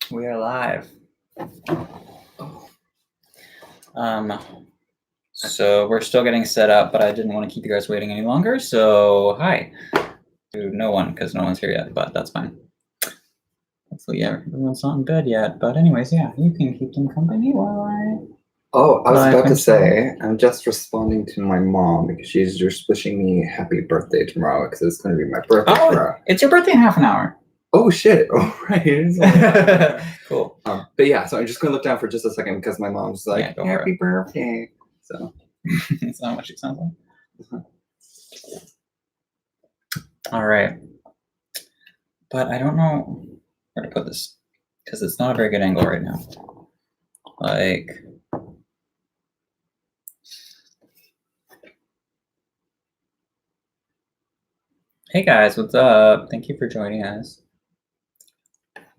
We are live. So we're still getting set up, but I didn't want to keep you guys waiting any longer. So hi to no one because no one's here yet, but that's fine. Hopefully everyone's not in bed yet. But anyways, yeah, you can keep them company while I. Oh, I was about to say, I'm just responding to my mom because she's just wishing me happy birthday tomorrow because it's going to be my birthday tomorrow. It's your birthday in half an hour. Oh shit! Oh right. Cool. But yeah, so I'm just gonna look down for just a second because my mom's like, Yeah, "Happy birthday!" So that's not what she sounds like. All right, but I don't know where to put this because it's not a very good angle right now. Like. Hey guys, what's up? Thank you for joining us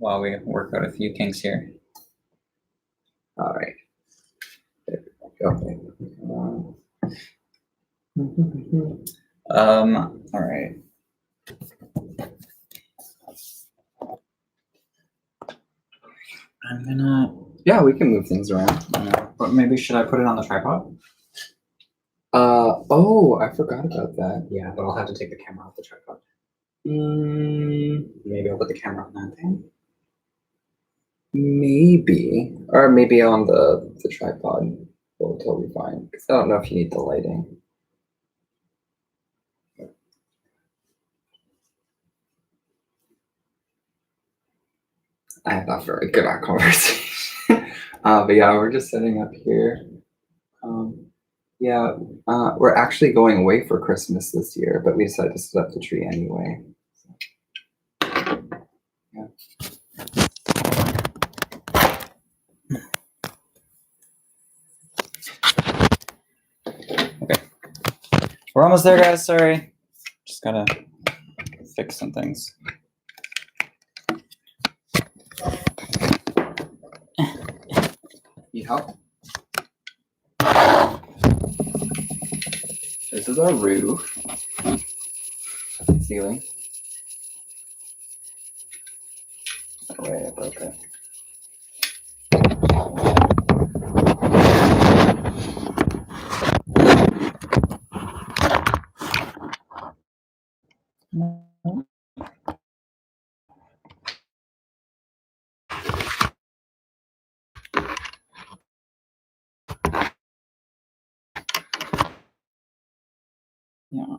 while we work out a few kinks here. All right. There we go. All right. I'm gonna. Yeah, we can move things around. But maybe should I put it on the tripod? Oh, I forgot about that. Yeah, but I'll have to take the camera off the tripod. Maybe I'll put the camera on that thing. Maybe, or maybe on the tripod. Will totally fine. Because I don't know if you need the lighting. I have not very good at conversation. But yeah, we're just setting up here. We're actually going away for Christmas this year, but we decided to set up the tree anyway. So, yeah. Okay. We're almost there, guys. Sorry. Just gotta fix some things. Need help? This is our roof. Ceiling. Oh, wait, I broke it. Yeah.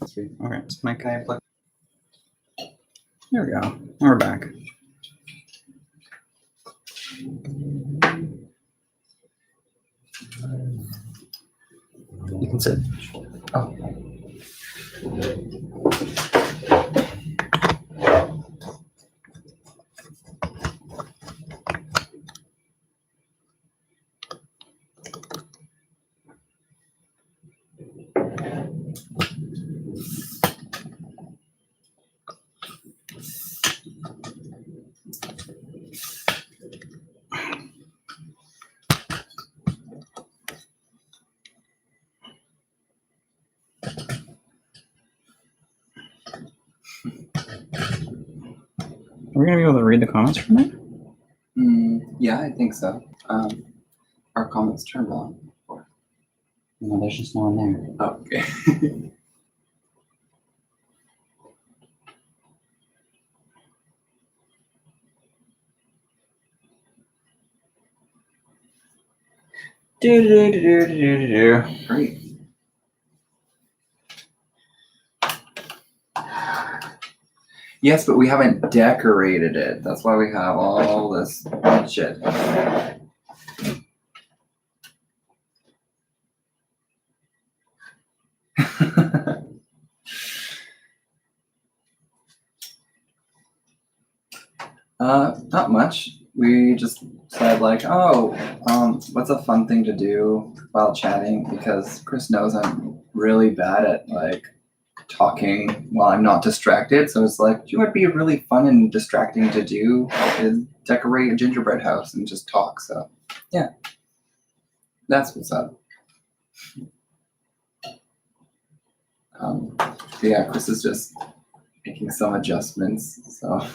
Okay, it's my guy plug. There we go. And we're back. You can sit. Oh. Are we gonna be able to read the comments from there? Yeah, I think so. Our comments turned on. No, there's just no one there. Oh, okay. Great. Yes, but we haven't decorated it. That's why we have all this shit. Not much. We just said like, what's a fun thing to do while chatting? Because Chris knows I'm really bad at like talking while I'm not distracted. So it's like, you know what would be really fun and distracting to do is decorate a gingerbread house and just talk. So yeah, that's what's up. Yeah, Chris is just making some adjustments. So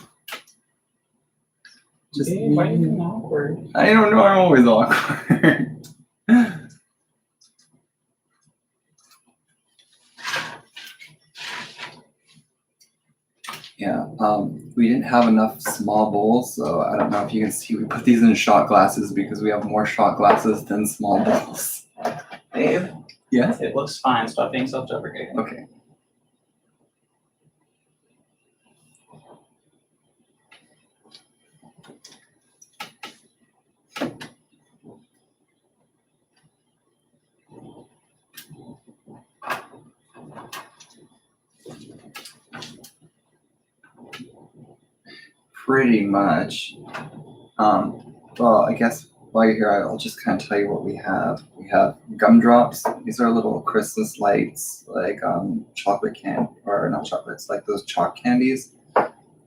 just Babe, why are you being awkward? I don't know. I'm always awkward. Yeah, we didn't have enough small bowls, so I don't know if you can see. We put these in shot glasses because we have more shot glasses than small bowls. Babe, Yes. it looks fine. Stop being self-deprecating. Okay. Pretty much. Well, I guess while you're here, I'll just kind of tell you what we have. We have gumdrops. These are little Christmas lights, like chocolate or not chocolates, like those chalk candies.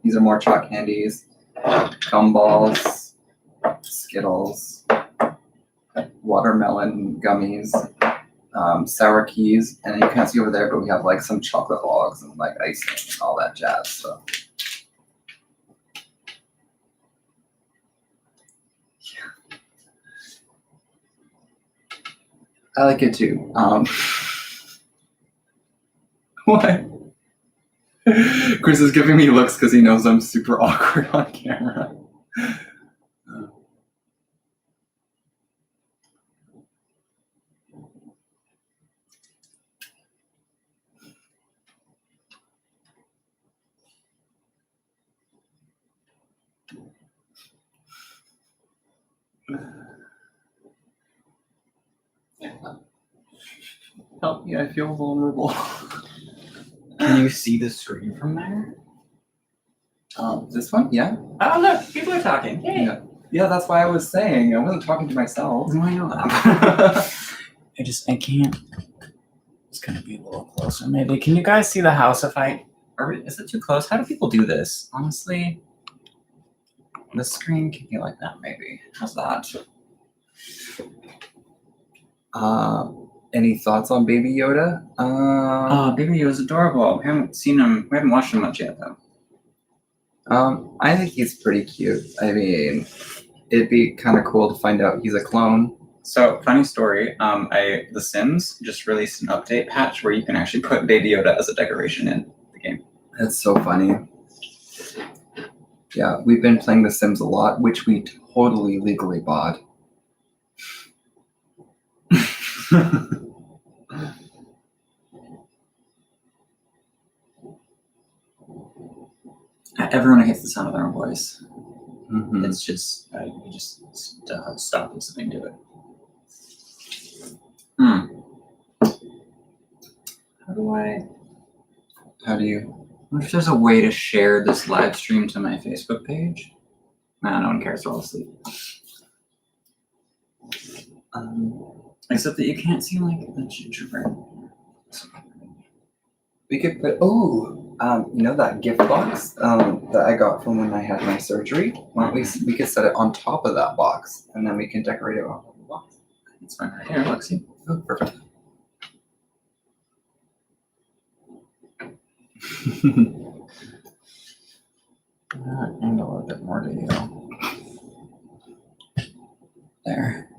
These are more chalk candies. Gumballs, Skittles, watermelon gummies, sour keys, and you can't see over there, but we have like some chocolate logs and like icing and all that jazz. So. I like it too. What? Chris is giving me looks because he knows I'm super awkward on camera. Help me, I feel vulnerable. Can you see the screen from there? This one? Yeah. Oh, look, people are talking. Yay. Yeah, that's why I was saying. I wasn't talking to myself. I know that. I can't. It's gonna be a little closer, maybe. Can you guys see the house if is it too close? How do people do this? Honestly, the screen can be like that, maybe. How's that? Any thoughts on Baby Yoda? Baby Yoda's adorable. We haven't seen him. We haven't watched him much yet, though. I think he's pretty cute. I mean, it'd be kind of cool to find out he's a clone. So, funny story. The Sims just released an update patch where you can actually put Baby Yoda as a decoration in the game. That's so funny. Yeah, we've been playing The Sims a lot, which we totally legally bought. Everyone hates the sound of their own voice. Mm-hmm. It's just, you just stop listening to it. How do you? I wonder if there's a way to share this live stream to my Facebook page? Nah, no one cares. They're all asleep. Except that you can't see like the gingerbread. We could put you know that gift box that I got from when I had my surgery? Why don't we could set it on top of that box and then we can decorate it on top of the box. It's fine right here. Look, see. Oh, perfect. And a little bit more to you. There.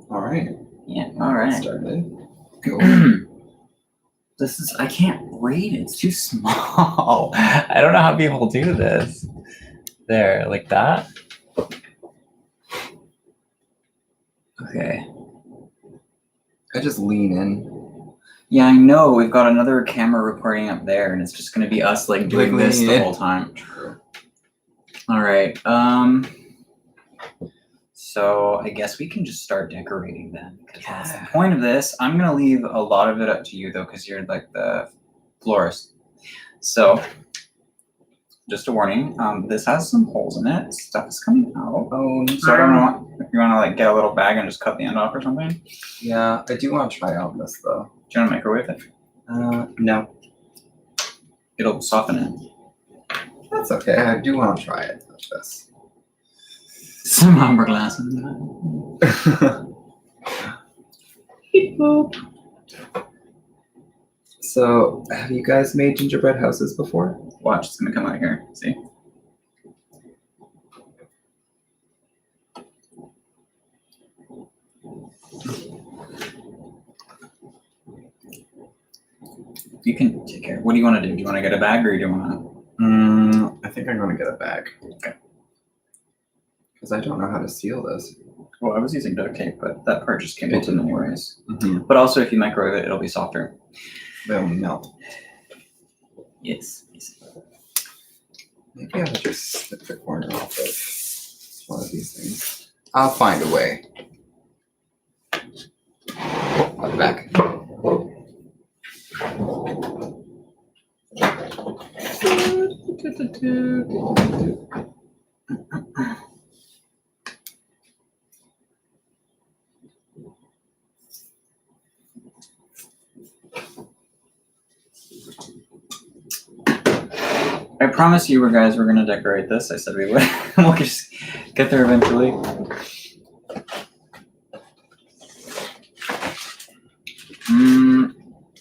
All right. Yeah, all right. Started. Go. I can't read. It's too small. I don't know how people do this. There, like that. Okay. I just lean in. Yeah, I know. We've got another camera recording up there, and it's just going to be us like doing this the whole time. True. All right. So I guess we can just start decorating then. Because that's the point of this. I'm going to leave a lot of it up to you, though, because you're like the florist. So just a warning. This has some holes in it. Stuff is coming out. So I don't know if you want to like get a little bag and just cut the end off or something. Yeah, I do want to try out this, though. Do you want to microwave it? No. It'll soften it. That's okay. I do want to try it with this. Some hourglass in boop. So, have you guys made gingerbread houses before? Watch, it's gonna come out here. See? You can take care. What do you want to do? Do you want to get a bag or do you want to? I think I'm going to get a bag. Okay. Because I don't know how to seal this. Well, I was using duct tape, but that part just came open anyways. Mm-hmm. But also, if you microwave it, it'll be softer. They'll melt. Yes. Maybe I'll just snip the corner off of one of these things. I'll find a way. I'll be back. I promise you, guys, we're gonna decorate this. I said we would. We'll just get there eventually.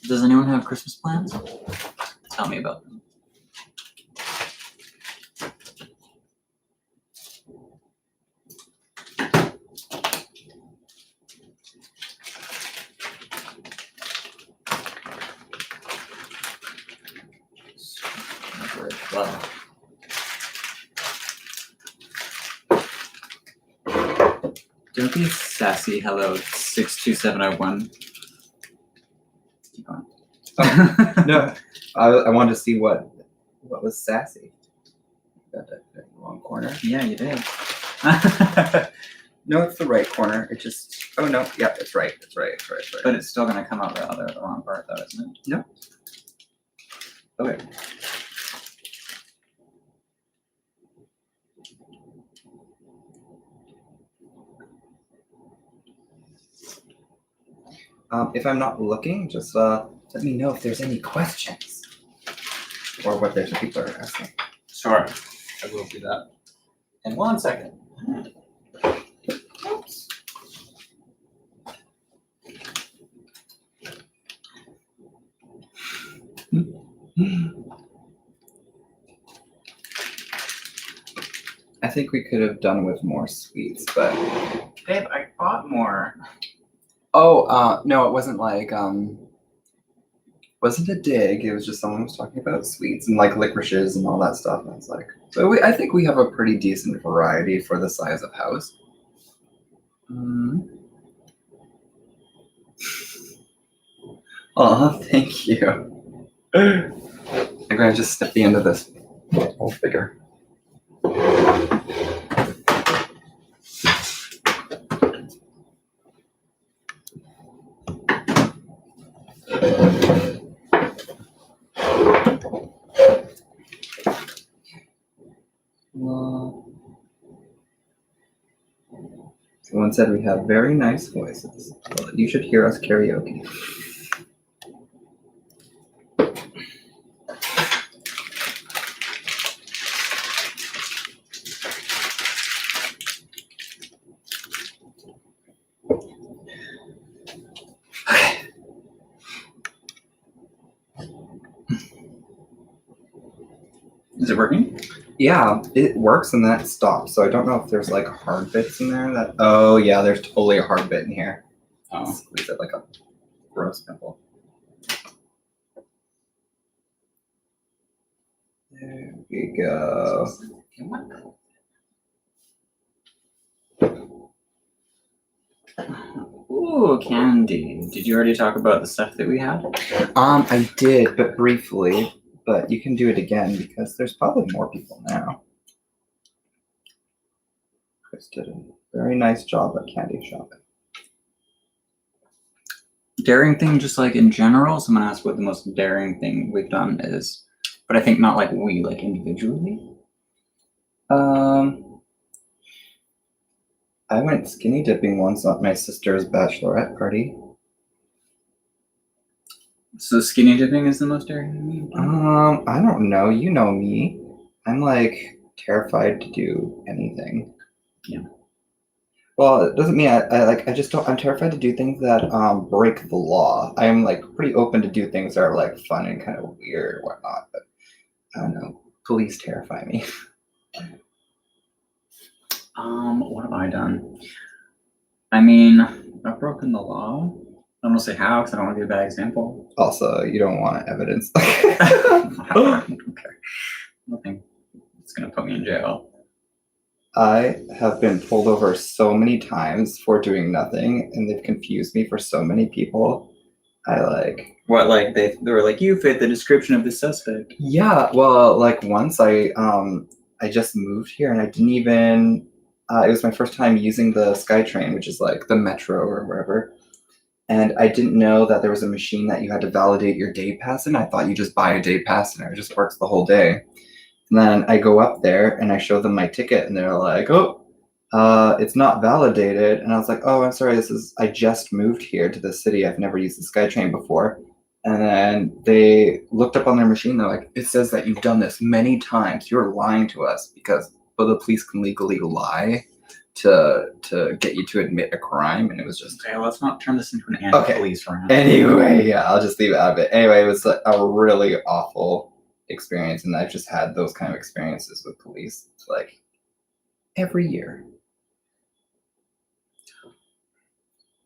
Does anyone have Christmas plans? Tell me about them. Wow. Don't be sassy. Hello, 62701. Keep going. No, I wanted to see what was sassy. Got that in the wrong corner. Yeah, you did. No, it's the right corner. It just. Oh no, yeah, it's right. It's right. It's right. It's right. But it's still gonna come out the wrong part, though, isn't it? No. Okay. If I'm not looking, just let me know if there's any questions or what there's people are asking. Sure. I will do that. In 1 second. Oops. I think we could have done with more sweets, but Babe, I bought more. no, it wasn't like wasn't a dig. It was just someone was talking about sweets and like licorices and all that stuff. And I was like, so I think we have a pretty decent variety for the size of house. Oh, thank you. I'm gonna just snip the end of this whole figure. Someone said we have very nice voices. Well, you should hear us karaoke. Is it working? Yeah, it works and then it stops. So I don't know if there's like hard bits in there that. Oh yeah, there's totally a hard bit in here. Oh. Squeeze it like a gross pimple. There we go. Ooh, candy. Did you already talk about the stuff that we had? I did, but briefly. But you can do it again because there's probably more people now. Chris did a very nice job at candy shopping. Daring thing, just like in general. Someone asked what the most daring thing we've done is, but I think not like we, like individually. I went skinny dipping once at my sister's bachelorette party. So skinny dipping is the most daring thing you've done? I don't know. You know me. I'm like terrified to do anything. Yeah. Well, it doesn't mean I just don't. I'm terrified to do things that break the law. I'm like pretty open to do things that are like fun and kind of weird or whatnot. But I don't know. Police terrify me. What have I done? I mean, I've broken the law. I don't want to say how because I don't want to be a bad example. Also, you don't want evidence. I don't care. Nothing. It's gonna put me in jail. I have been pulled over so many times for doing nothing, and they've confused me for so many people. I like. What, like they were like, you fit the description of the suspect. Yeah, well, like once I just moved here and I didn't even it was my first time using the SkyTrain, which is like the metro or wherever. And I didn't know that there was a machine that you had to validate your day pass in. I thought you just buy a day pass and it just works the whole day. And then I go up there and I show them my ticket and they're like, "Oh, it's not validated." And I was like, "Oh, I'm sorry, I just moved here to the city. I've never used the SkyTrain before." And then they looked up on their machine. They're like, "It says that you've done this many times. You're lying to us," because the police can legally lie to get you to admit a crime. And it was just Okay, let's not turn this into an anti-police round. Anyway, yeah, I'll just leave it out of it. Anyway, it was like a really awful experience, and I've just had those kind of experiences with police like every year.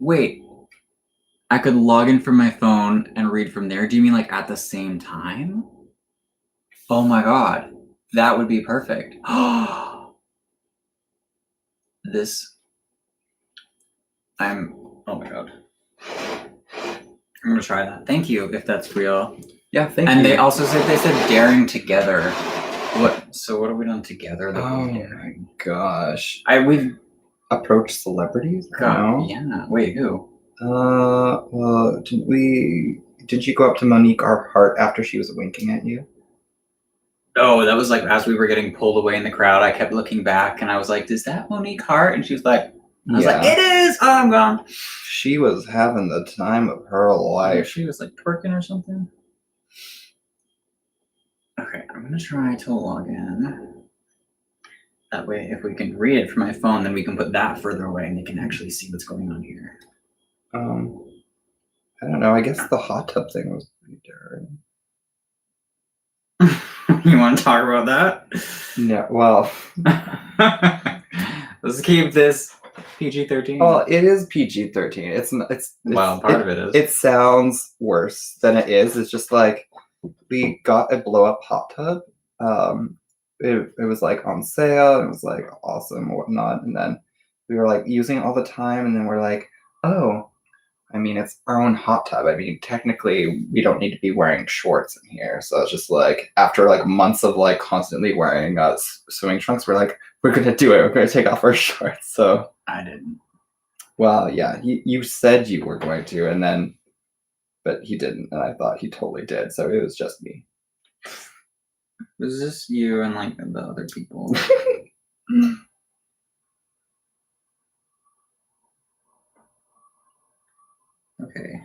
Wait, I could log in from my phone and read from there. Do you mean like at the same time? Oh my god, that would be perfect. Oh my god. I'm gonna try that. Thank you if that's real. Yeah, thank you. And they also said daring together. So what have we done together? Oh my gosh. We've approached celebrities? No. Yeah. Wait, who? Well, did you go up to Monique Hart after she was winking at you? Oh, that was like as we were getting pulled away in the crowd. I kept looking back and I was like, "Is that Monique Hart?" And she was like, I was like, "It is." Oh, I'm gone. She was having the time of her life. She was like twerking or something. Okay, I'm gonna try to log in. That way, if we can read it from my phone, then we can put that further away and they can actually see what's going on here. I don't know. I guess the hot tub thing was pretty daring. You want to talk about that? Yeah, well. Let's keep this PG-13. Well, it is PG-13. Well, part of it is. It sounds worse than it is. It's just like we got a blow-up hot tub. It was like on sale and it was like awesome and whatnot. And then we were like using it all the time. And then we're like, oh, I mean, it's our own hot tub. I mean, technically, we don't need to be wearing shorts in here. So it's just like after like months of like constantly wearing swimming trunks, we're like, we're gonna do it. We're gonna take off our shorts. So I didn't. Well, yeah, you said you were going to, but he didn't, and I thought he totally did. So it was just me. Was this you and like the other people? Okay.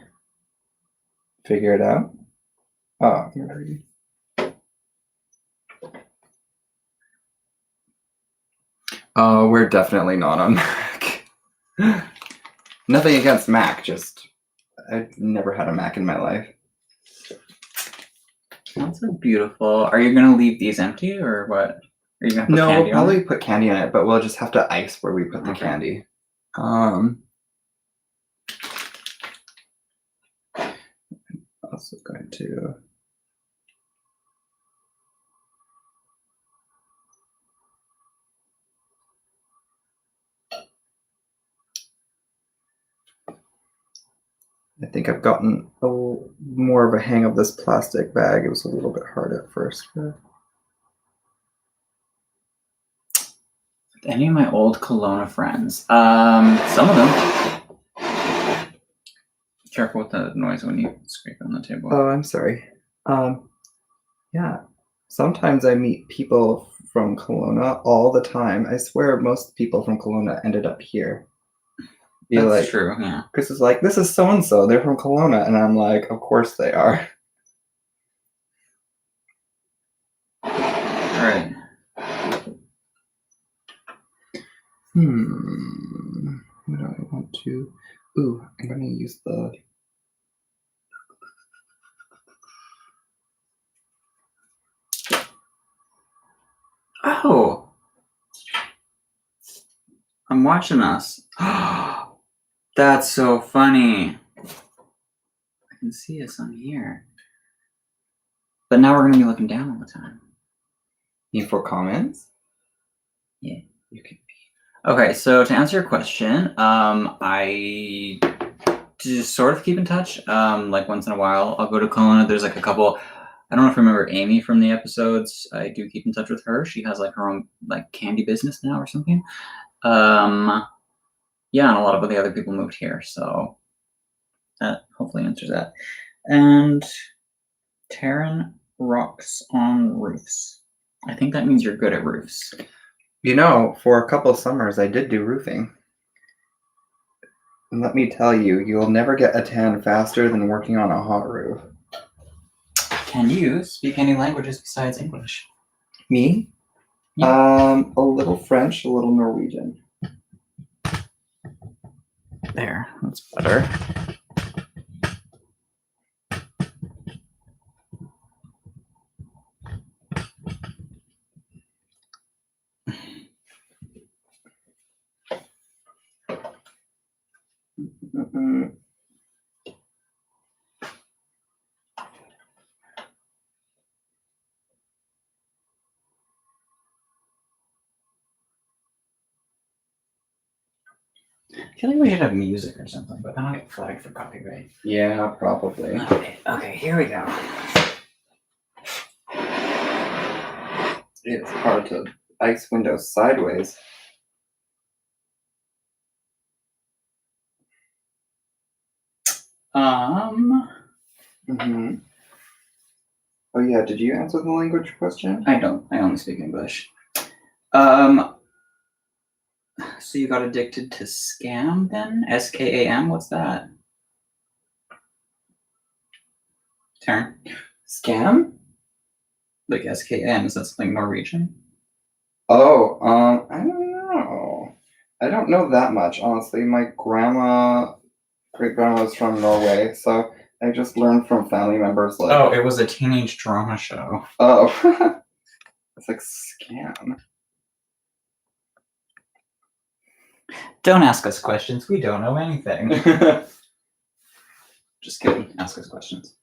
Figure it out. Oh, you're ready. Oh, we're definitely not on Mac. Nothing against Mac, just I've never had a Mac in my life. That's so beautiful. Are you gonna leave these empty or what? Are you gonna put No, candy we'll probably put candy on it, but we'll just have to ice where we put the candy. Also going to. I think I've gotten more of a hang of this plastic bag. It was a little bit hard at first. But... Any of my old Kelowna friends? Some of them. Careful with the noise when you scrape on the table. Oh, I'm sorry. Yeah. Sometimes I meet people from Kelowna all the time. I swear most people from Kelowna ended up here. That's true, yeah. Chris is like, this is so-and-so. They're from Kelowna. And I'm like, of course they are. All right. to. Ooh, I'm gonna use the. Oh, I'm watching us. That's so funny. I can see us on here. But now we're going to be looking down all the time. Need for comments? Yeah, you can be. Okay, so to answer your question, I just sort of keep in touch. Like once in a while, I'll go to Kelowna. There's like a couple. I don't know if you remember Amy from the episodes. I do keep in touch with her. She has like her own like candy business now or something. Yeah, and a lot of the other people moved here, so that hopefully answers that. And Taryn rocks on roofs. I think that means you're good at roofs. You know, for a couple summers, I did do roofing. And let me tell you, you'll never get a tan faster than working on a hot roof. Can you speak any languages besides English? Me? Yeah. A little French, a little Norwegian. There, that's better. Mm-mm. I feel like we should have music or something, but then I'll get flagged for copyright. Yeah, probably. Okay, here we go. It's hard to ice windows sideways. Mm-hmm. Oh yeah, did you answer the language question? I don't. I only speak English. So you got addicted to scam then? SKAM? What's that? Taryn? Scam? Like SKM, is that something Norwegian? Oh, I don't know. I don't know that much, honestly. My great grandma was from Norway, so I just learned from family members like. Oh, it was a teenage drama show. Oh, it's like scam. Don't ask us questions. We don't know anything. Just kidding. Ask us questions.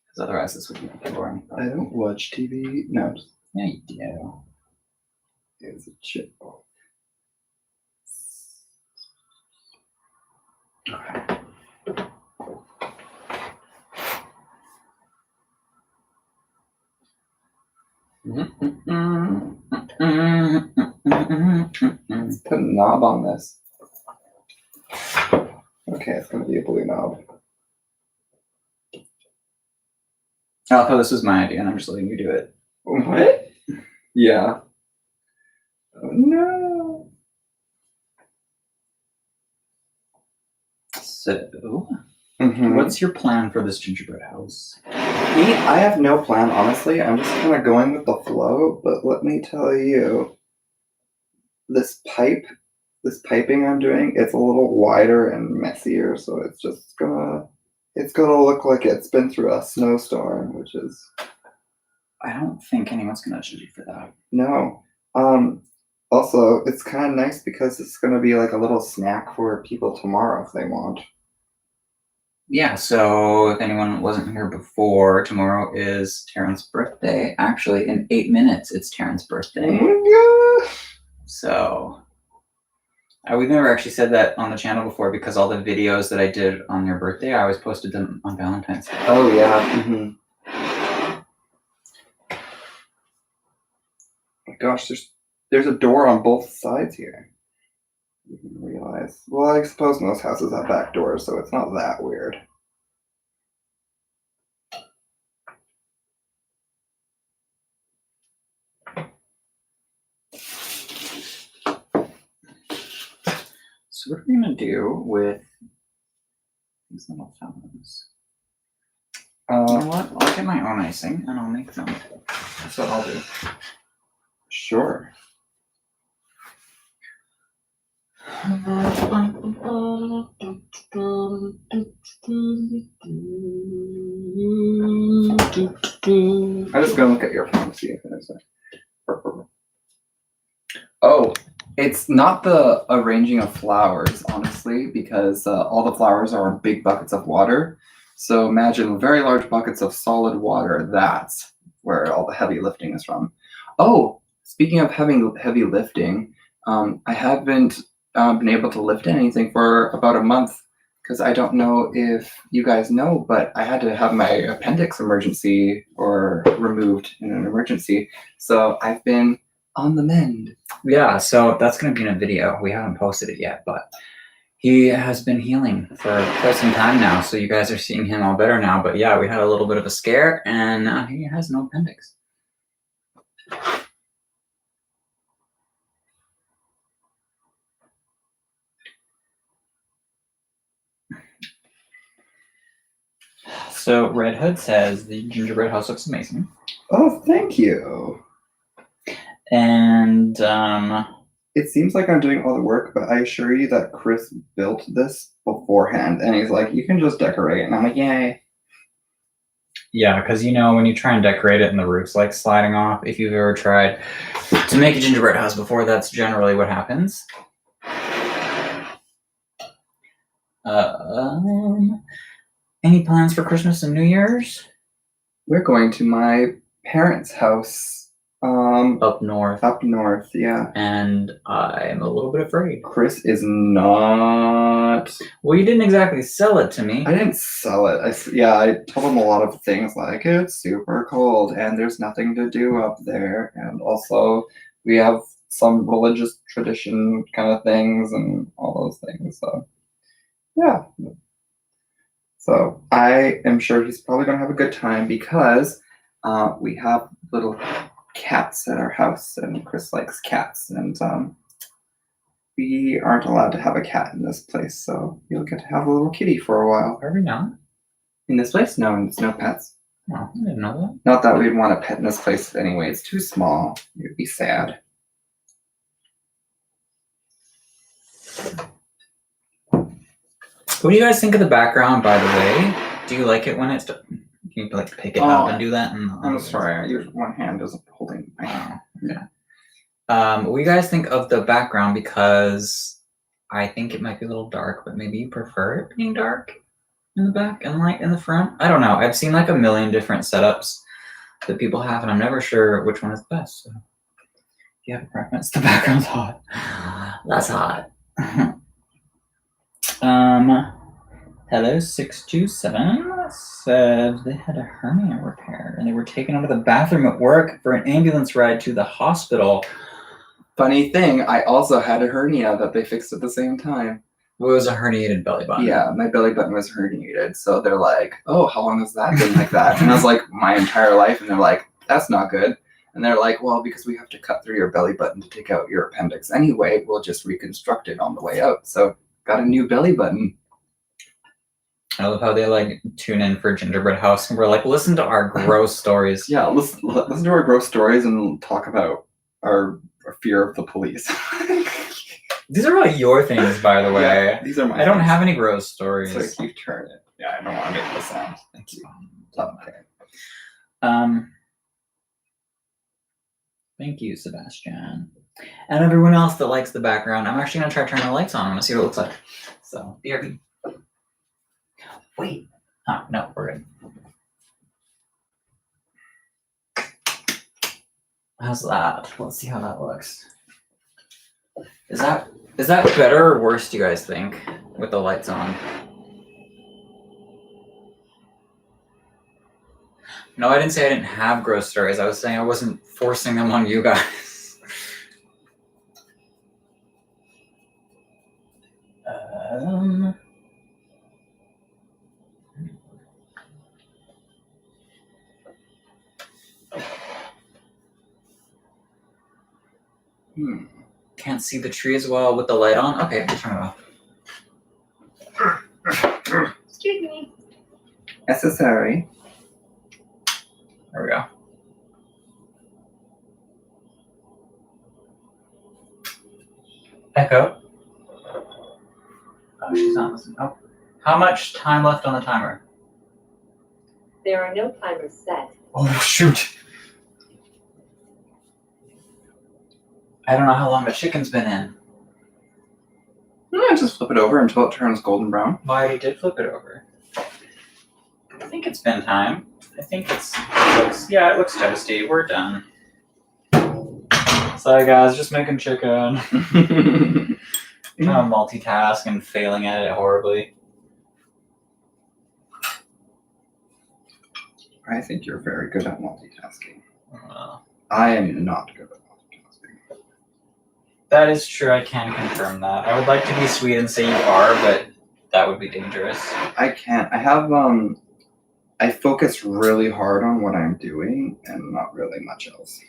Because otherwise this would be boring. I don't watch TV. No, Yeah, you do. it's a chip. Okay. Let's put a knob on this. Okay, it's gonna be a blue knob. Oh, this was my idea, and I'm just letting you do it. What? Yeah. Oh no. So, Mm-hmm. what's your plan for this gingerbread house? I have no plan, honestly. I'm just kind of going with the flow, but let me tell you, this piping I'm doing, it's a little wider and messier, so it's gonna look like it's been through a snowstorm, which is. I don't think anyone's gonna judge you for that. No. Also, it's kind of nice because it's gonna be like a little snack for people tomorrow if they want. Yeah, so if anyone wasn't here before, tomorrow is Taryn's birthday. Actually, in 8 minutes, it's Taryn's birthday. Oh my god! So, we've never actually said that on the channel before because all the videos that I did on your birthday, I always posted them on Valentine's Day. Oh yeah. Mm-hmm. Oh my gosh, there's a door on both sides here. You didn't realize. Well, I suppose most houses have back doors, so it's not that weird. So what are we gonna do with these little fountains? You know what? I'll get my own icing and I'll make them. That's what I'll do. Sure. just gonna look at your phone to see if there's a. Oh, it's not the arranging of flowers, honestly, because all the flowers are in big buckets of water. So imagine very large buckets of solid water. That's where all the heavy lifting is from. Oh, speaking of heavy lifting, I haven't been able to lift anything for about a month because I don't know if you guys know, but I had to have my appendix emergency or removed in an emergency. So I've been on the mend. Yeah, so that's going to be in a video. We haven't posted it yet, but he has been healing for quite some time now. So you guys are seeing him all better now. But yeah, we had a little bit of a scare, and now he has no appendix. So Red Hood says the gingerbread house looks amazing. Oh, thank you. And it seems like I'm doing all the work, but I assure you that Chris built this beforehand, and he's like, "You can just decorate," and I'm like, "Yay!" Yeah, because you know when you try and decorate it and the roof's like sliding off, if you've ever tried to make a gingerbread house before, that's generally what happens. Any plans for Christmas and New Year's? We're going to my parents' house. Up north. Up north, yeah. And I'm a little bit afraid. Chris is not. Well, you didn't exactly sell it to me. I didn't sell it. I told him a lot of things like it's super cold and there's nothing to do up there, and also we have some religious tradition kind of things and all those things. So yeah. So I am sure he's probably gonna have a good time because we have little cats at our house, and Chris likes cats, and we aren't allowed to have a cat in this place, so you'll get to have a little kitty for a while. Are we not? In this place? No, there's no pets. Oh, I didn't know that. Not that we'd want a pet in this place anyway. It's too small. It'd be sad. What do you guys think of the background, by the way? Do you like it when it's... Can you like pick it up and do that? I'm sorry, your one hand isn't holding my hand. Yeah. What do you guys think of the background? Because I think it might be a little dark, but maybe you prefer it being dark in the back and light in the front. I don't know. I've seen like a million different setups that people have, and I'm never sure which one is best. So if you have a preference, the background's hot. That's hot. Hello 627 said they had a hernia repair and they were taken out of the bathroom at work for an ambulance ride to the hospital. Funny thing, I also had a hernia that they fixed at the same time. Well, it was a herniated belly button. Yeah, my belly button was herniated. So they're like, "Oh, how long has that been like that?" And I was like, "My entire life." And they're like, "That's not good." And they're like, "Well, because we have to cut through your belly button to take out your appendix anyway, we'll just reconstruct it on the way out." So got a new belly button. I love how they like tune in for Gingerbread House and we're like, listen to our gross stories. Yeah, listen to our gross stories and talk about our fear of the police. These are all your things, by the way. Yeah, these are my I don't things. have any gross stories. So if you turn it. Yeah, I don't want to make the sound. Thank you. Okay. Thank you, Sebastian. And everyone else that likes the background. I'm actually going to try turning the lights on. I'm going to see what it looks like. So, BRB. Wait. Oh, no, we're good. How's that? Let's see how that looks. Is that better or worse, do you guys think, with the lights on? No, I didn't say I didn't have gross stories. I was saying I wasn't forcing them on you guys. Can't see the tree as well with the light on. Okay, I'll turn it off. Excuse me. Necessary. There we go. Echo. Oh, she's not listening. Oh. How much time left on the timer? There are no timers set. Oh, shoot. I don't know how long the chicken's been in. Just flip it over until it turns golden brown. Well, I already did flip it over. I think it's been time. I think it looks toasty. We're done. Sorry guys, just making chicken. Trying to multitask and failing at it horribly. I think you're very good at multitasking. I am not good at multitasking. That is true, I can confirm that. I would like to be sweet and say you are, but that would be dangerous. I can't. I have, I focus really hard on what I'm doing and not really much else.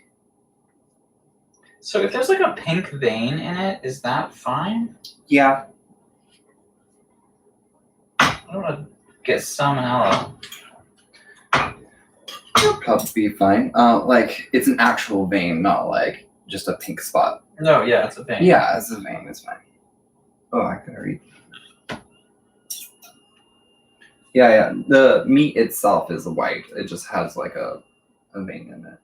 So if there's like a pink vein in it, is that fine? Yeah. I don't want to get salmonella. It'll probably be fine. Like, it's an actual vein, not like just a pink spot. No, yeah, it's a vein. Yeah, it's a vein. It's fine. Oh, I could read. Yeah. The meat itself is white. It just has like a vein in it.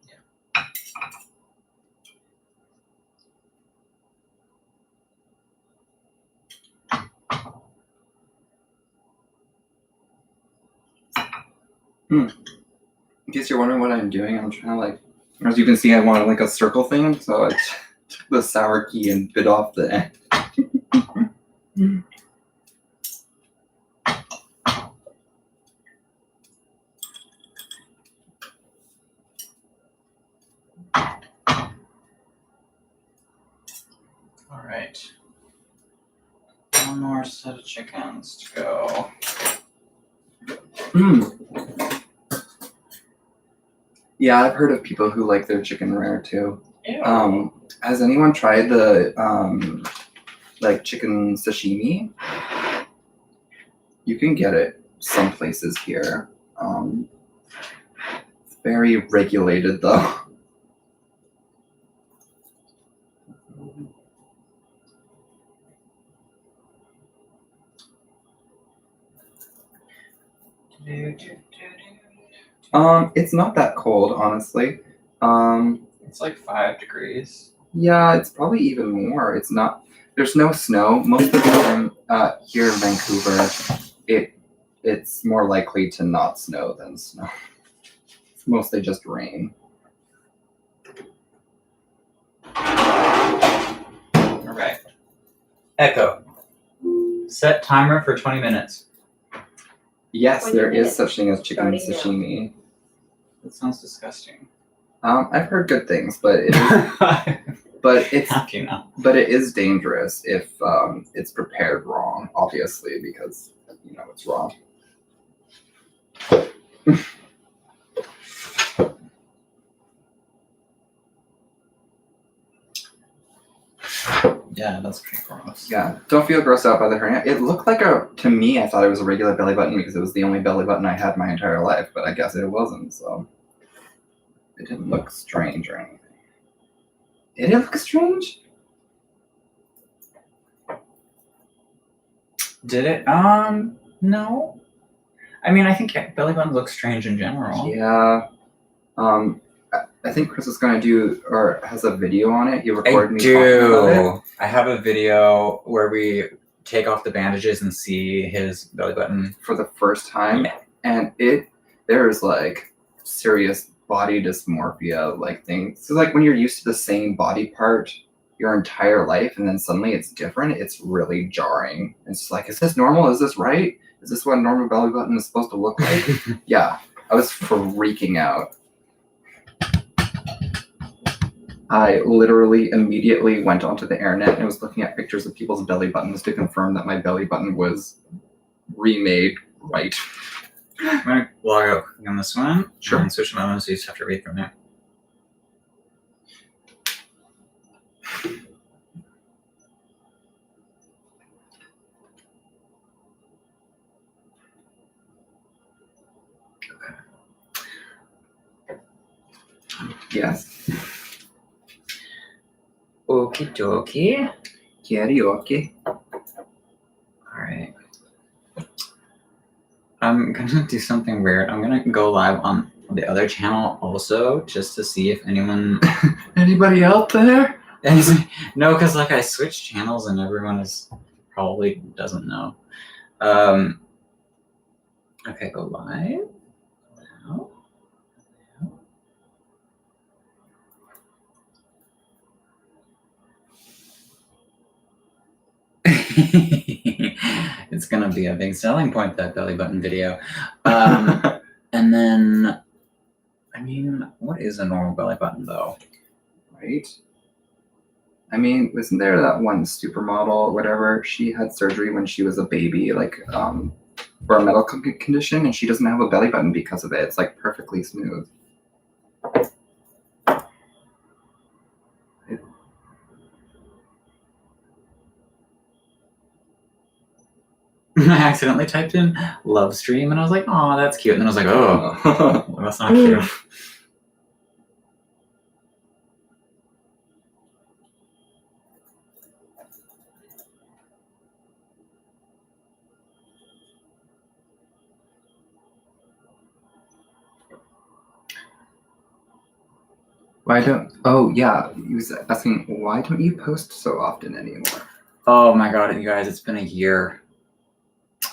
In case you're wondering what I'm doing, I'm trying to like, as you can see, I wanted like a circle thing, so I took the sour key and bit off the end. All right. One more set of chickens to go. Yeah, I've heard of people who like their chicken rare too. Ew. Has anyone tried the like chicken sashimi? You can get it some places here. It's very regulated though. It's not that cold, honestly. It's like 5 degrees. Yeah, it's probably even more. It's not. There's no snow. Most of the time here in Vancouver, it's more likely to not snow than snow. It's mostly just rain. All right. Echo. Set timer for 20 minutes. Yes, 20 there is minutes. such thing as chicken Starting now. sashimi. That sounds disgusting. I've heard good things, but it is, it's Happy now. but it is dangerous if it's prepared wrong, obviously, because you know it's raw. Yeah, that's pretty gross. Yeah, don't feel grossed out by the hernia. It looked like to me, I thought it was a regular belly button because it was the only belly button I had my entire life, but I guess it wasn't, so it didn't look strange or anything. Did it look strange? Did it? No. I mean, I think belly button looks strange in general. Yeah. I think Chris is gonna do or has a video on it. He recorded me talking about it. I have a video where we take off the bandages and see his belly button For the first time, and there's like serious body dysmorphia like things. So like when you're used to the same body part your entire life and then suddenly it's different, it's really jarring. It's like, is this normal? Is this right? Is this what a normal belly button is supposed to look like? Yeah, I was freaking out. I literally immediately went onto the internet and was looking at pictures of people's belly buttons to confirm that my belly button was remade right. I'm gonna log out on this one. Sure. And switch my own, so you just have to read from there. Yes. Okie dokie. Karaoke. All right. I'm gonna do something weird. I'm gonna go live on the other channel also, just to see if anyone. Anybody out there? No, because like I switched channels and everyone is probably doesn't know. Okay, go live. Now. It's gonna be a big selling point, that belly button video. And then, I mean, what is a normal belly button though? Right? I mean, wasn't there that one supermodel or whatever? She had surgery when she was a baby, like for a medical condition, and she doesn't have a belly button because of it. It's like perfectly smooth. I accidentally typed in Livestream and I was like, oh, that's cute. And then I was like, oh, well, that's not cute. Why don't? Oh yeah, he was asking why don't you post so often anymore? Oh my god, you guys, it's been a year.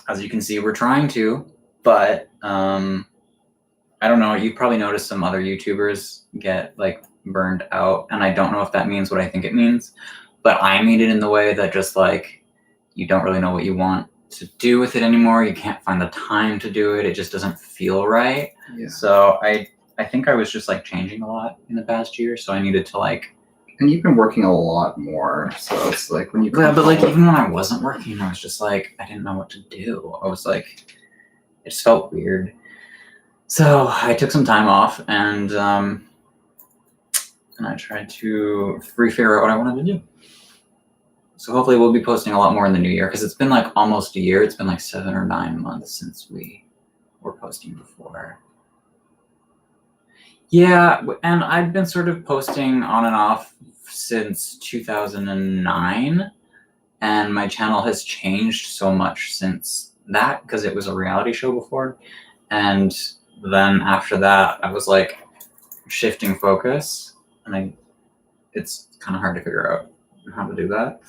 As you can see, we're trying to, but I don't know. You've probably noticed some other YouTubers get like burned out, and I don't know if that means what I think it means, but I mean it in the way that just like you don't really know what you want to do with it anymore. You can't find the time to do it. It just doesn't feel right. Yeah. So I think I was just like changing a lot in the past year, so I needed to like. And you've been working a lot more, so it's like when you. Yeah, but like even when I wasn't working, I was just like I didn't know what to do. I was like, it just felt weird. So I took some time off and I tried to figure out what I wanted to do. So hopefully we'll be posting a lot more in the new year because it's been like almost a year. It's been like 7 or 9 months since we were posting before. Yeah, and I've been sort of posting on and off since 2009, and my channel has changed so much since that because it was a reality show before, and then after that I was like shifting focus, and it's kind of hard to figure out how to do that.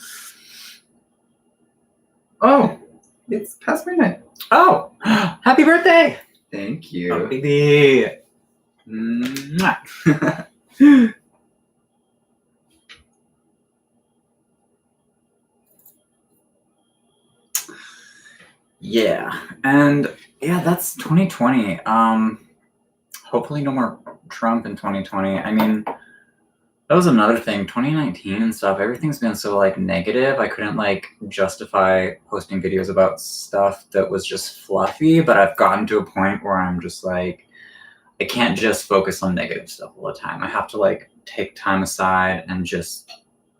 Oh, it's past midnight. Oh, happy birthday! Thank you. Oh, baby. Mwah. Yeah, and yeah, that's 2020. Hopefully no more Trump in 2020. I mean, that was another thing. 2019 and stuff, everything's been so like negative. I couldn't like justify posting videos about stuff that was just fluffy, but I've gotten to a point where I'm just like, I can't just focus on negative stuff all the time. I have to like take time aside and just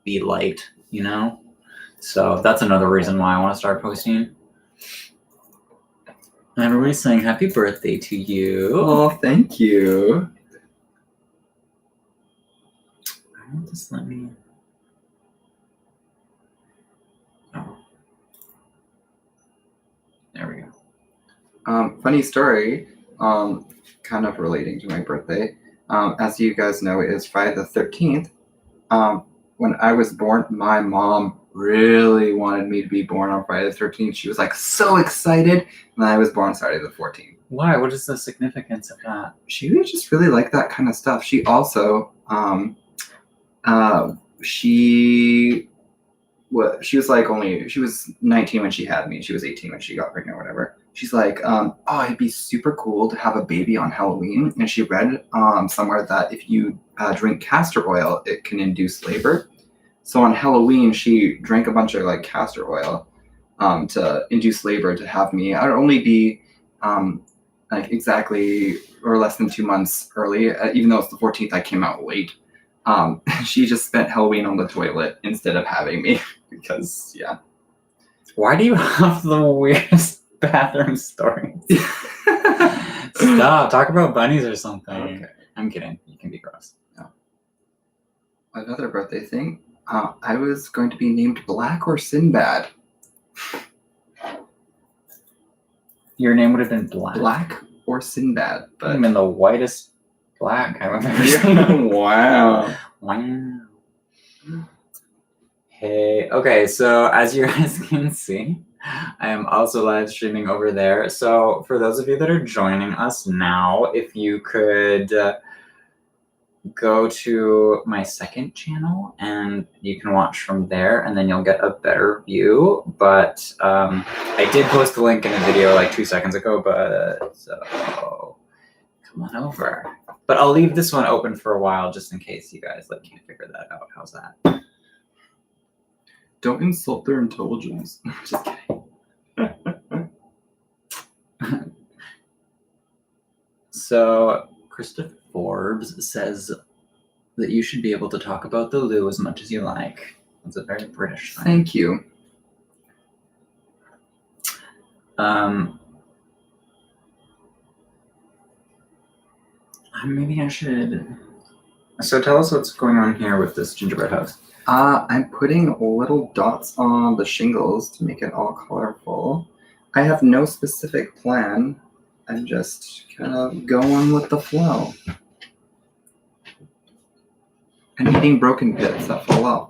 be light, you know? So that's another reason why I want to start posting. And everybody's saying happy birthday to you. Oh, thank you. Just let me. Oh. There we go. Funny story, kind of relating to my birthday. As you guys know, it is Friday the 13th. When I was born, my mom really wanted me to be born on Friday the 13th. She was like so excited, and then I was born Saturday the 14th. Why? What is the significance of that? She just really liked that kind of stuff. She also, she was like she was 19 when she had me. She was 18 when she got pregnant or whatever. She's like, oh, it'd be super cool to have a baby on Halloween. And she read somewhere that if you drink castor oil, it can induce labor. So on Halloween, she drank a bunch of like castor oil to induce labor to have me. I'd only be like exactly or less than 2 months early. Even though it's the 14th, I came out late. She just spent Halloween on the toilet instead of having me because, yeah. Why do you have the weirdest bathroom stories? Stop. Talk about bunnies or something. Okay. I'm kidding. You can be gross. No. Another birthday thing. I was going to be named Black or Sinbad. Your name would have been Black. Black or Sinbad, but I'm in the whitest black I've ever seen. wow. Wow. Hey, okay, so as you guys can see, I am also live streaming over there. So for those of you that are joining us now, if you could go to my second channel and you can watch from there and then you'll get a better view. But I did post the link in a video like 2 seconds ago, but so come on over. But I'll leave this one open for a while just in case you guys like can't figure that out. How's that? Don't insult their intelligence. Just kidding. So Christopher Forbes says that you should be able to talk about the loo as much as you like. That's a very British thing. Thank you. Maybe I should. So tell us what's going on here with this gingerbread house. I'm putting little dots on the shingles to make it all colorful. I have no specific plan. I'm just kind of going with the flow. And eating broken bits that fall off.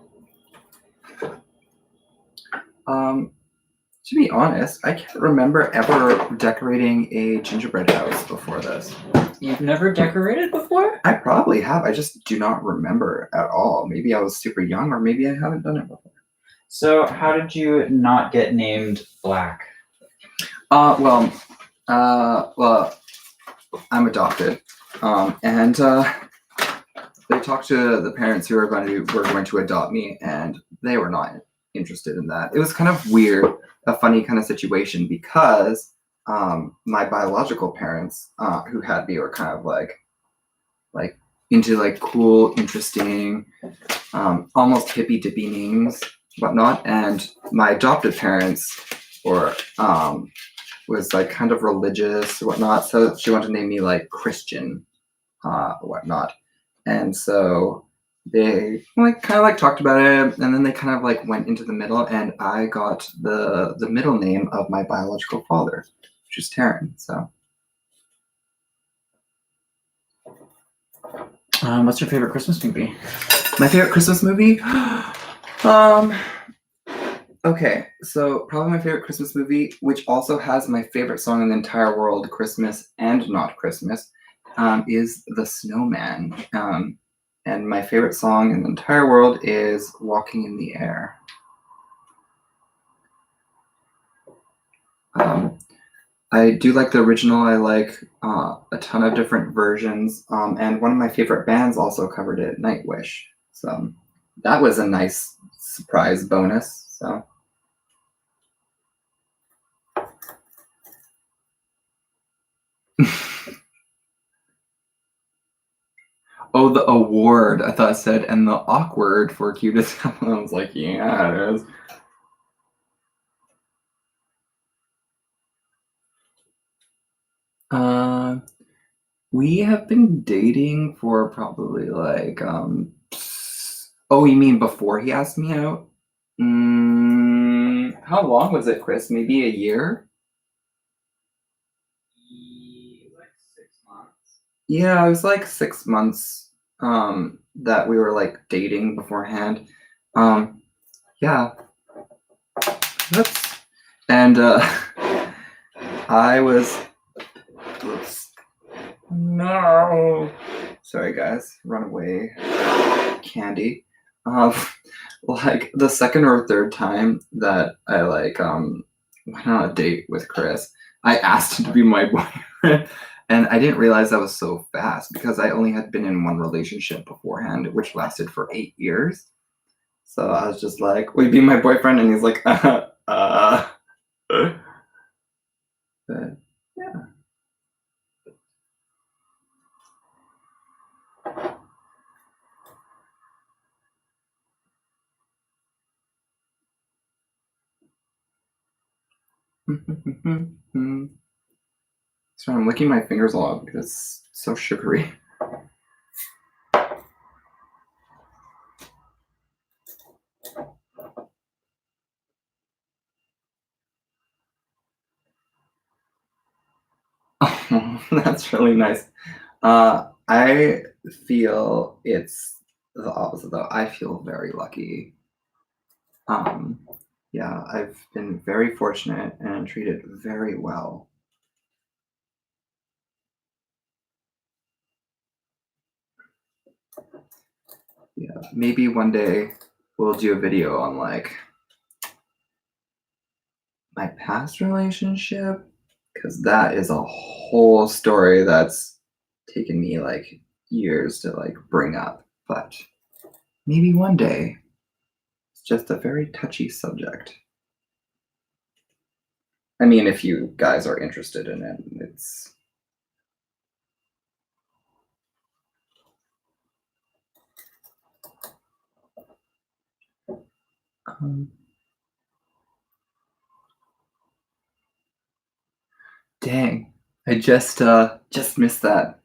To be honest, I can't remember ever decorating a gingerbread house before this. You've never decorated before? I probably have. I just do not remember at all. Maybe I was super young, or maybe I haven't done it before. So how did you not get named Black? Well, I'm adopted, and they talked to the parents who were going to adopt me, and they were not interested in that. It was kind of weird, a funny kind of situation, because my biological parents who had me were kind of like into like cool, interesting, almost hippy dippy names, whatnot, and my adopted parents were was like kind of religious or whatnot, so she wanted to name me like Christian, whatnot, and so they like kind of like talked about it, and then they kind of like went into the middle, and I got the middle name of my biological father, which is Taryn. So What's your favorite Christmas movie? my favorite Christmas movie, okay, so probably my favorite Christmas movie, which also has my favorite song in the entire world, Christmas and not Christmas, is The Snowman. And my favorite song in the entire world is Walking in the Air. I do like the original. I like a ton of different versions. And one of my favorite bands also covered it, Nightwish. So that was a nice surprise bonus. So. Oh, the award, I thought it said, and the awkward for cutest couple. I was like, yeah, it is. We have been dating for probably like, oh, you mean before he asked me out? How long was it, Chris? Maybe a year? Like 6 months. Yeah, it was like 6 months that we were like dating beforehand. Yeah. Oops. And I was, oops. No. Sorry guys, runaway candy. Like the second or third time that I like went on a date with Chris, I asked him to be my boyfriend, and I didn't realize that was so fast because I only had been in one relationship beforehand, which lasted for 8 years. So I was just like, "Will you be my boyfriend?" And he's like, But yeah. So I'm licking my fingers a lot because it's so sugary. Oh, that's really nice. I feel it's the opposite though. I feel very lucky. Yeah, I've been very fortunate and treated very well. Yeah, maybe one day we'll do a video on like my past relationship, because that is a whole story that's taken me like years to like bring up. But maybe one day. It's just a very touchy subject. I mean, if you guys are interested in it, it's. Dang, I just missed that.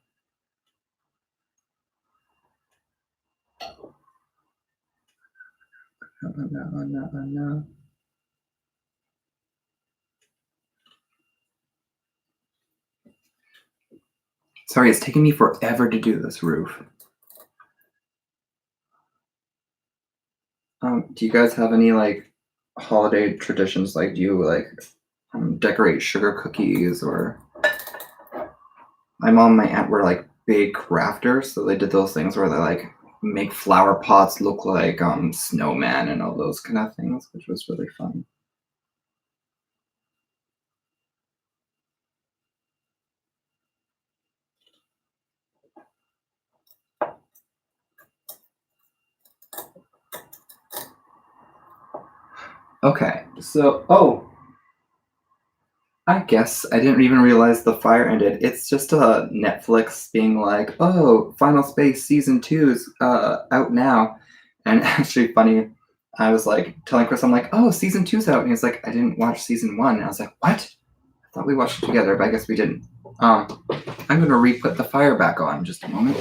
No. Sorry, it's taking me forever to do this roof. Do you guys have any like holiday traditions? Like, do you like decorate sugar cookies? Or my mom and my aunt were like big crafters, so they did those things where they like make flower pots look like snowman and all those kind of things, which was really fun. Okay, so I guess I didn't even realize the fire ended. It's just Netflix being like, "Oh, Final Space season 2 is out now," and actually funny. I was like telling Chris, I'm like, "Oh, season 2's out," and he's like, "I didn't watch season 1." And I was like, "What? I thought we watched it together, but I guess we didn't." I'm gonna re-put the fire back on in just a moment.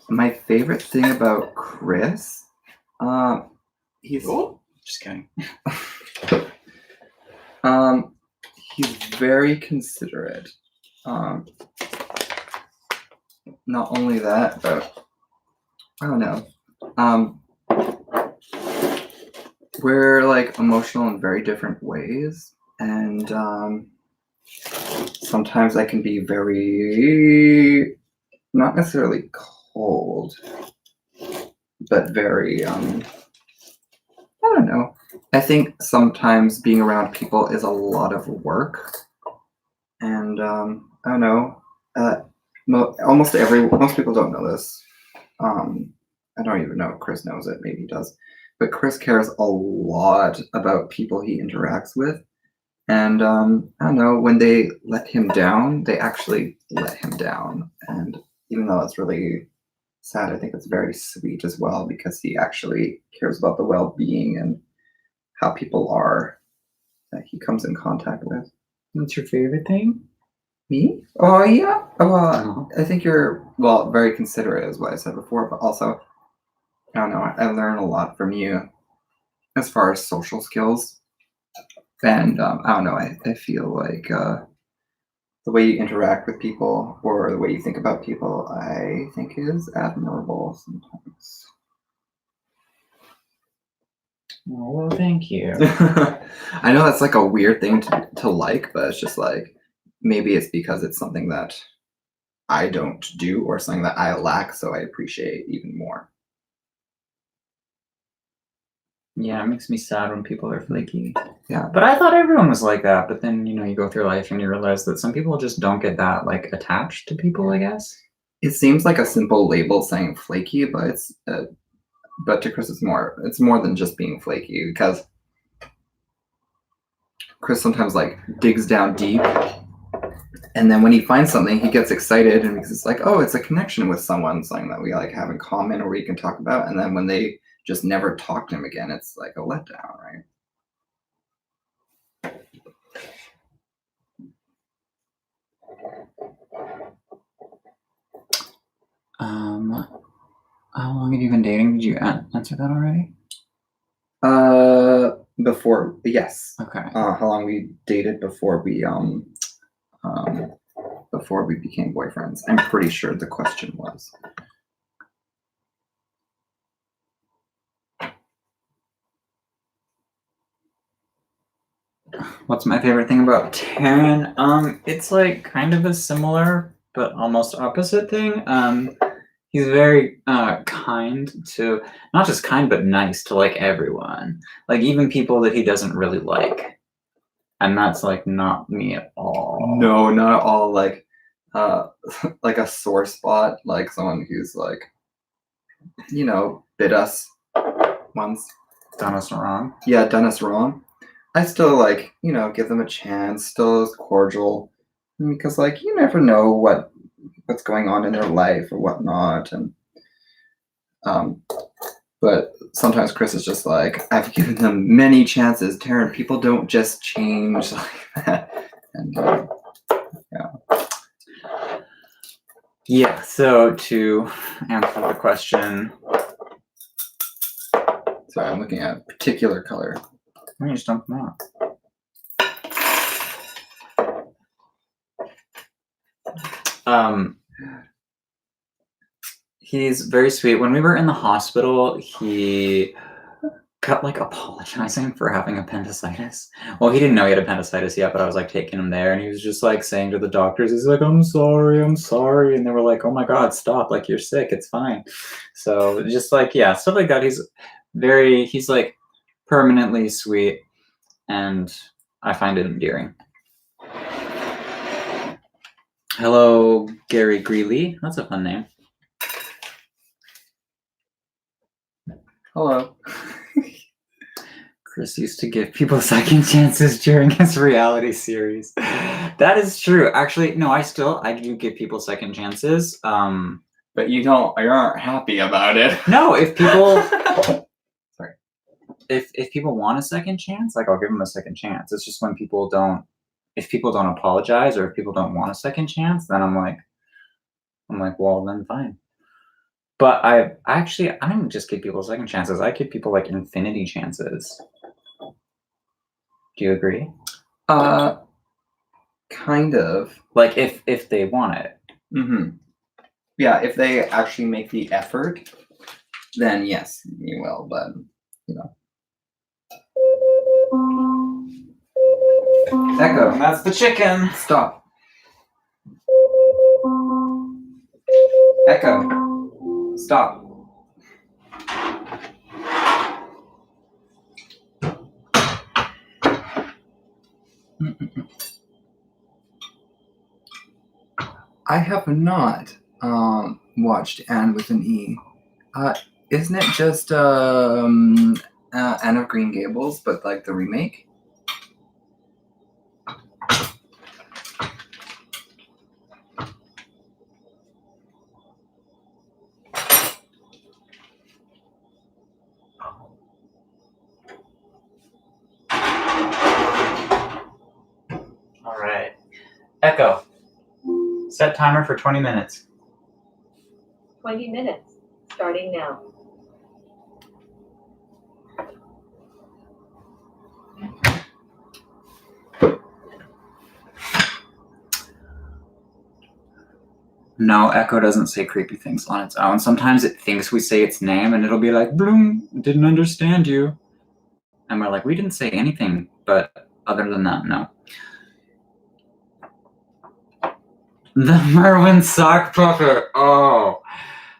My favorite thing about Chris, he's Just kidding. he's very considerate. Not only that, but I don't know. We're like emotional in very different ways, and sometimes I can be very not necessarily cold, but very I don't know. I think sometimes being around people is a lot of work, and I don't know. Most people don't know this. I don't even know if Chris knows it. Maybe he does, but Chris cares a lot about people he interacts with, and I don't know, when they let him down, they actually let him down, and even though it's really sad, I think it's very sweet as well because he actually cares about the well-being and how people are that he comes in contact with. What's your favorite thing? Me? Oh yeah. Well, I think you're very considerate, is what I said before, but also I don't know. I learn a lot from you as far as social skills, and I don't know. I feel like the way you interact with people or the way you think about people, I think is admirable sometimes. Well, thank you. I know that's like a weird thing to like, but it's just like maybe it's because it's something that I don't do or something that I lack, so I appreciate even more. Yeah, it makes me sad when people are flaky. Yeah. But I thought everyone was like that. But then, you go through life and you realize that some people just don't get that like attached to people, I guess. It seems like a simple label saying flaky, but it's but to Chris it's more than just being flaky, because Chris sometimes like digs down deep, and then when he finds something he gets excited, and because it's like, oh, it's a connection with someone, something that we like have in common or we can talk about, and then when they just never talk to him again, it's like a letdown, right? How long have you been dating? Did you answer that already? Before, yes. Okay. How long we dated before we became boyfriends? I'm pretty sure the question was. What's my favorite thing about Taryn? It's like kind of a similar but almost opposite thing. He's very kind to, not just kind but nice to like everyone, like even people that he doesn't really like, and that's like not me at all. No, not at all. Like like a sore spot, like someone who's like, bit us once. Done us wrong. Yeah, done us wrong. I still like, give them a chance, still is cordial, because like you never know what's going on in their life or whatnot, and but sometimes Chris is just like, I've given them many chances, Taryn. People don't just change like that, and Yeah. So to answer the question, sorry, I'm looking at a particular color. let me just dump them out. He's very sweet. When we were in the hospital, he kept like apologizing for having appendicitis. Well, he didn't know he had appendicitis yet, but I was like taking him there, and he was just like saying to the doctors, he's like, I'm sorry. And they were like, oh my God, stop. Like, you're sick. It's fine. So just like, yeah, stuff like that. He's like permanently sweet, and I find it endearing. Hello, Gary Greeley. That's a fun name. Hello. Chris used to give people second chances during his reality series. That is true. Actually, no, I do give people second chances. But you aren't happy about it. No, if people sorry. If people want a second chance, like I'll give them a second chance. It's just when people don't apologize, or if people don't want a second chance, then I'm like, well, then fine. But I don't just give people second chances. I give people like infinity chances. Do you agree? Kind of. Like if they want it. Mm-hmm. Yeah, if they actually make the effort, then yes, you will. But Echo. That's the chicken. Stop. Echo. Stop. I have not watched Anne with an E. Isn't it just Anne of Green Gables, but like the remake? All right. Echo. Set timer for 20 minutes. 20 minutes, starting now. No, Echo doesn't say creepy things on its own. Sometimes it thinks we say its name, and it'll be like, bloom, didn't understand you. And we're like, we didn't say anything, but other than that, no. The Merwin sock puppet. Oh.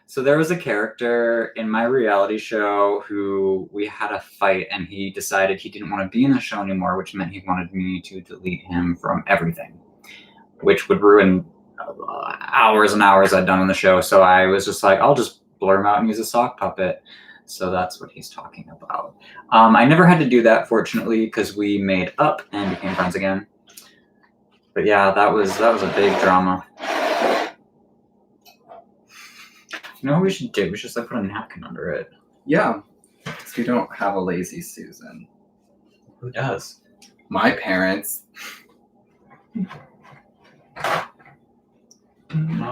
So there was a character in my reality show who we had a fight, and he decided he didn't want to be in the show anymore, which meant he wanted me to delete him from everything, which would ruin hours and hours I'd done on the show. So I was just like, I'll just blur him out and use a sock puppet. So that's what he's talking about. I never had to do that, fortunately, because we made up and became friends again. But yeah, that was a big drama. You know what we should do? We should just like put a napkin under it. Yeah. We don't have a lazy Susan. Who does? My parents. Well,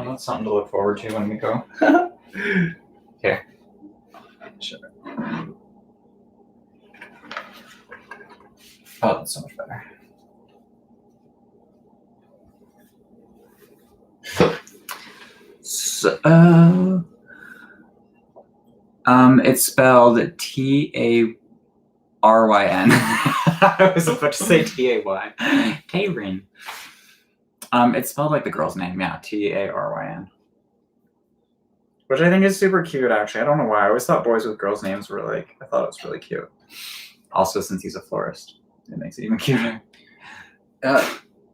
that's something to look forward to when we go. Okay. Sure. Oh, that's so much better. So, it's spelled Taryn. I was about to say Tay. Taryn. It's spelled like the girl's name, yeah, Taryn. Which I think is super cute, actually. I don't know why. I always thought boys with girls' names were like, I thought it was really cute. Also, since he's a florist, it makes it even cuter.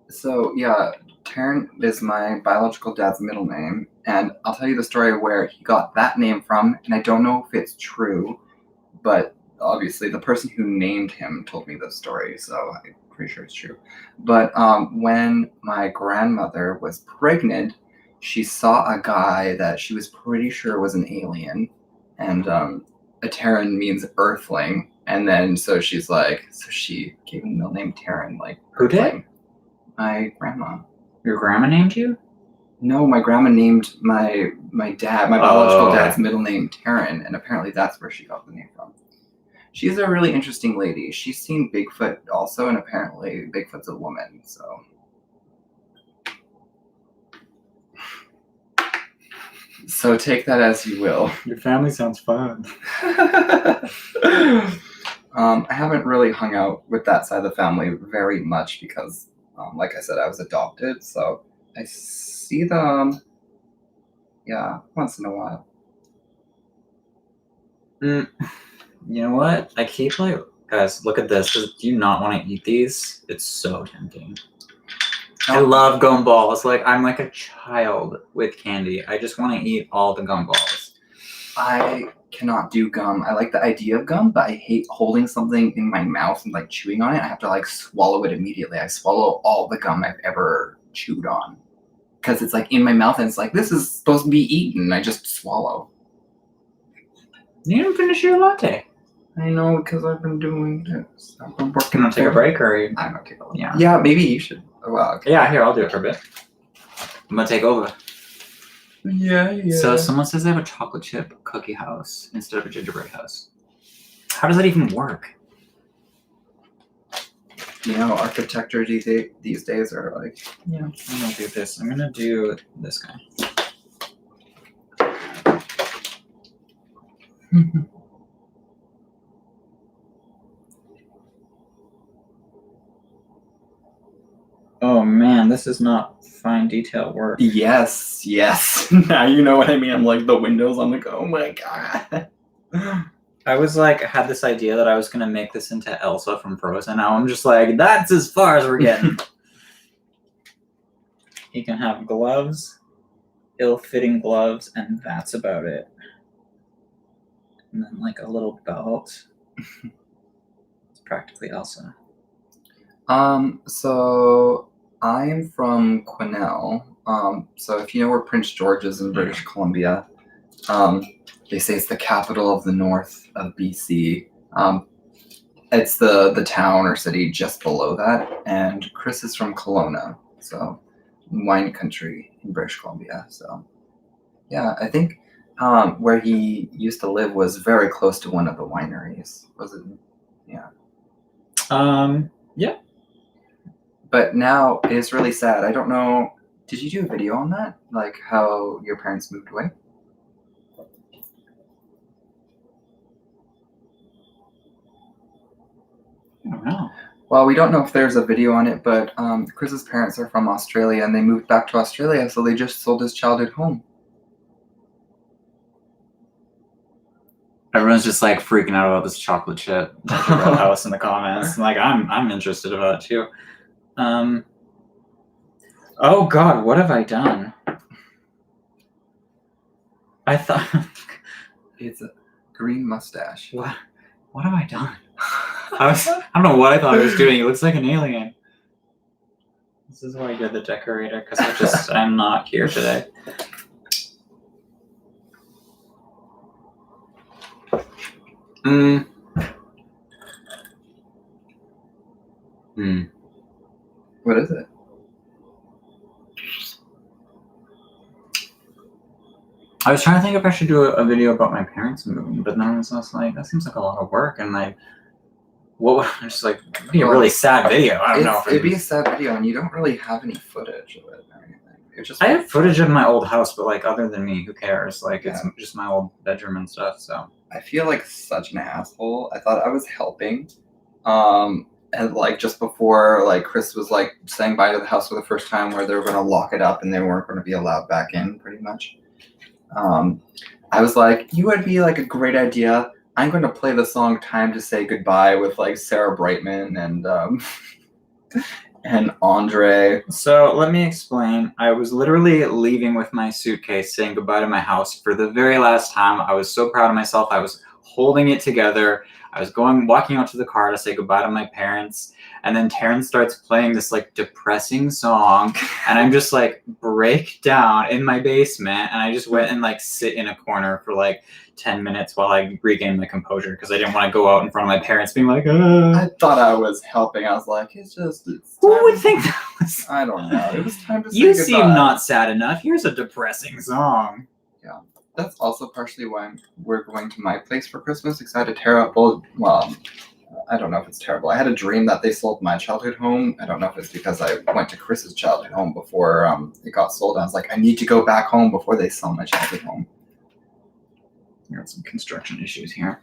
So yeah, Taryn is my biological dad's middle name, and I'll tell you the story where he got that name from, and I don't know if it's true, but obviously the person who named him told me this story, so I'm pretty sure it's true. But when my grandmother was pregnant, she saw a guy that she was pretty sure was an alien, and a Terran means earthling, and then so she gave him the middle name Terran, like Who did? earthling. My grandma. Your grandma named you? No, my grandma named my biological dad's middle name Terran, and apparently that's where she got the name from. She's a really interesting lady. She's seen Bigfoot also, and apparently Bigfoot's a woman, so. So take that as you will. Your family sounds fun. I haven't really hung out with that side of the family very much because, like I said, I was adopted, so I see them, once in a while. You know what? I keep guys, look at this. Do you not want to eat these? It's so tempting. I love gumballs. I'm like a child with candy. I just want to eat all the gumballs. I cannot do gum. I like the idea of gum, but I hate holding something in my mouth and chewing on it. I have to swallow it immediately. I swallow all the gum I've ever chewed on because it's in my mouth and it's this is supposed to be eaten. I just swallow. You didn't finish your latte. I know because I've been doing this. I've been working. Can I take a break or? I'm gonna take a break. Yeah. Yeah, maybe you should. Oh, well, okay. Yeah, here, I'll do it for a bit. I'm gonna take over. Yeah. So someone says they have a chocolate chip cookie house instead of a gingerbread house. How does that even work? Architecture these days are Yeah, I'm gonna do this. I'm gonna do this guy. Oh man, this is not fine detail work. Yes. Now you know what I mean. I'm the windows. I'm oh my god. I was had this idea that I was gonna make this into Elsa from Frozen. Now I'm just that's as far as we're getting. He can have gloves, ill-fitting gloves, and that's about it. And then a little belt. It's practically Elsa. So I'm from Quesnel. So if you know where Prince George is in British Columbia, they say it's the capital of the north of BC. It's the town or city just below that, and Chris is from Kelowna, so wine country in British Columbia. So yeah, I think where he used to live was very close to one of the wineries. Was it? Yeah. Yeah. But now it's really sad. I don't know. Did you do a video on that? How your parents moved away? I don't know. Well, we don't know if there's a video on it, but Chris's parents are from Australia and they moved back to Australia, so they just sold his childhood home. Everyone's just freaking out about this chocolate chip gingerbread house in the comments. I'm interested about it too. Oh God, what have I done? I thought It's a green mustache. what have I done? I don't know what I thought I was doing. It looks like an alien. This is why you're the decorator, because I'm not here today. What is it? I was trying to think if I should do a video about my parents moving, but then I was just like, that seems like a lot of work, and like, what? I'm just like, it'd be a really sad video. I don't know. If It'd be a sad video, and you don't really have any footage of it or anything. It's just I have footage of my old house, but like, other than me, who cares? Like, Yeah. it's just my old bedroom and stuff. So I feel like such an asshole. I thought I was helping. And like just before like Chris was like saying bye to the house for the first time, where they were gonna lock it up and they weren't gonna be allowed back in, pretty much. I was like, you would be like a great idea. I'm going to play the song "Time to Say Goodbye" with like Sarah Brightman and Andre. So let me explain. I was literally leaving with my suitcase, saying goodbye to my house for the very last time. I was so proud of myself. I was holding it together. I was walking out to the car to say goodbye to my parents. And then Taryn starts playing this like depressing song. And I'm just like break down in my basement. And I just went and like sit in a corner for like 10 minutes while I regained my composure, because I didn't want to go out in front of my parents being like, I thought I was helping. I was like, it's who would think that was? I don't know. It was time to say You goodbye. seem not sad enough. Here's a depressing song. That's also partially why we're going to my place for Christmas. Because I had a terrible, well, I don't know if it's terrible. I had a dream that they sold my childhood home. I don't know if it's because I went to Chris's childhood home before it got sold. I was like, I need to go back home before they sell my childhood home. We got some construction issues here.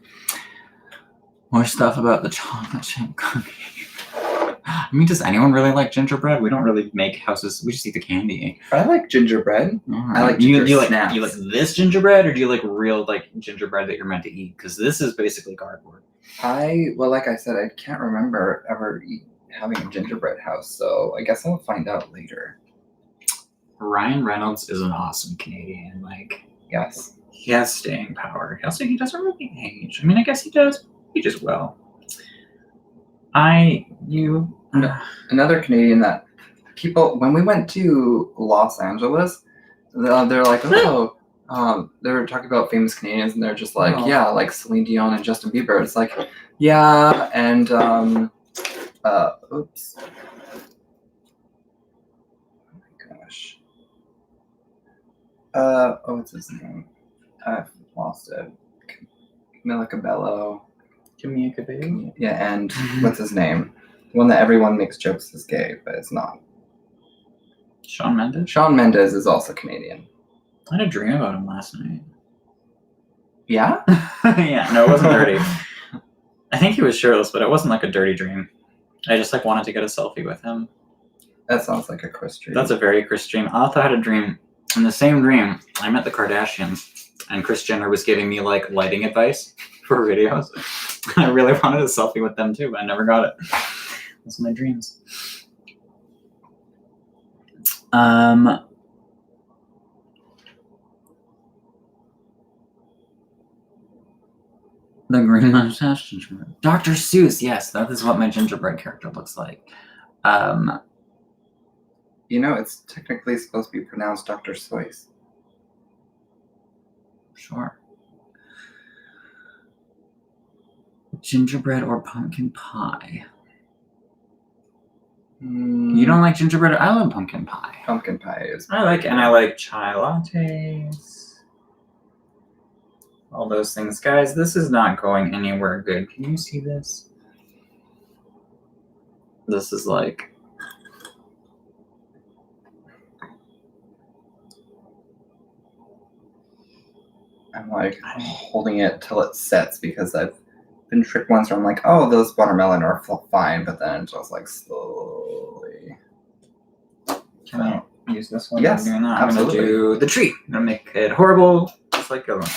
More stuff about the chocolate chip cookie. I mean, does anyone really like gingerbread? We don't really make houses. We just eat the candy. I like gingerbread. I like do you snaps. like this gingerbread, or do you like real like gingerbread that you're meant to eat? Because this is basically cardboard. Well, like I said, I can't remember ever having a gingerbread house, so I guess I'll find out later. Ryan Reynolds is an awesome Canadian. Like, Yes. he has staying power. Also, he doesn't really age. I mean, I guess he does. He just will. Another Canadian that people, when we went to Los Angeles, they're like, oh, they were talking about famous Canadians, and they're just like, Oh. yeah, like Celine Dion and Justin Bieber. It's like, yeah, and oops. Oh my gosh. What's his name? I've lost it. Camila Cabello. Camila Cabello. Yeah, and what's his name? The one that everyone makes jokes is gay, but it's not. Shawn Mendes. Shawn Mendes is also Canadian. I had a dream about him last night. Yeah? Yeah, no, it wasn't dirty. I think he was shirtless, but it wasn't like a dirty dream. I just like wanted to get a selfie with him. That sounds like a Chris dream. That's a very Chris dream. I also had a dream. In the same dream, I met the Kardashians, and Kris Jenner was giving me like lighting advice for videos. I really wanted a selfie with them too, but I never got it. Those are my dreams. The green mustache gingerbread. Dr. Seuss, yes, that is what my gingerbread character looks like. You know, it's technically supposed to be pronounced Dr. Seuss. Sure. Gingerbread or pumpkin pie? You don't like gingerbread? I love pumpkin pie. Pumpkin pie is. I like chai lattes. All those things. Guys, this is not going anywhere good. Can you see this? This is like... I'm like holding it till it sets, because I've been tricked once where I'm like, oh, those watermelon are fine, but then just like slowly. Can I use this one? Yes, I'm doing that. absolutely. I'm going to do the tree. I'm going to make it horrible, just like the other one.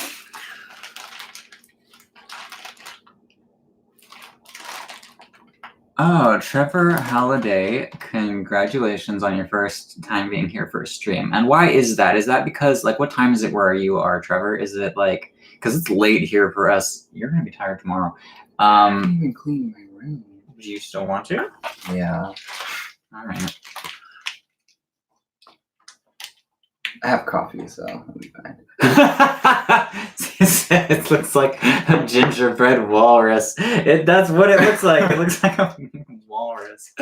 Oh, Trevor Halliday, congratulations on your first time being here for a stream. And why is that? Is that because, like, what time is it where you are, Trevor? Is it, like, because it's late here for us. You're going to be tired tomorrow. I didn't even clean my room. Do you still want to? Yeah. All right. I have coffee, so I'll be fine. It looks like a gingerbread walrus. That's what it looks like. It looks like a walrus. Walrus.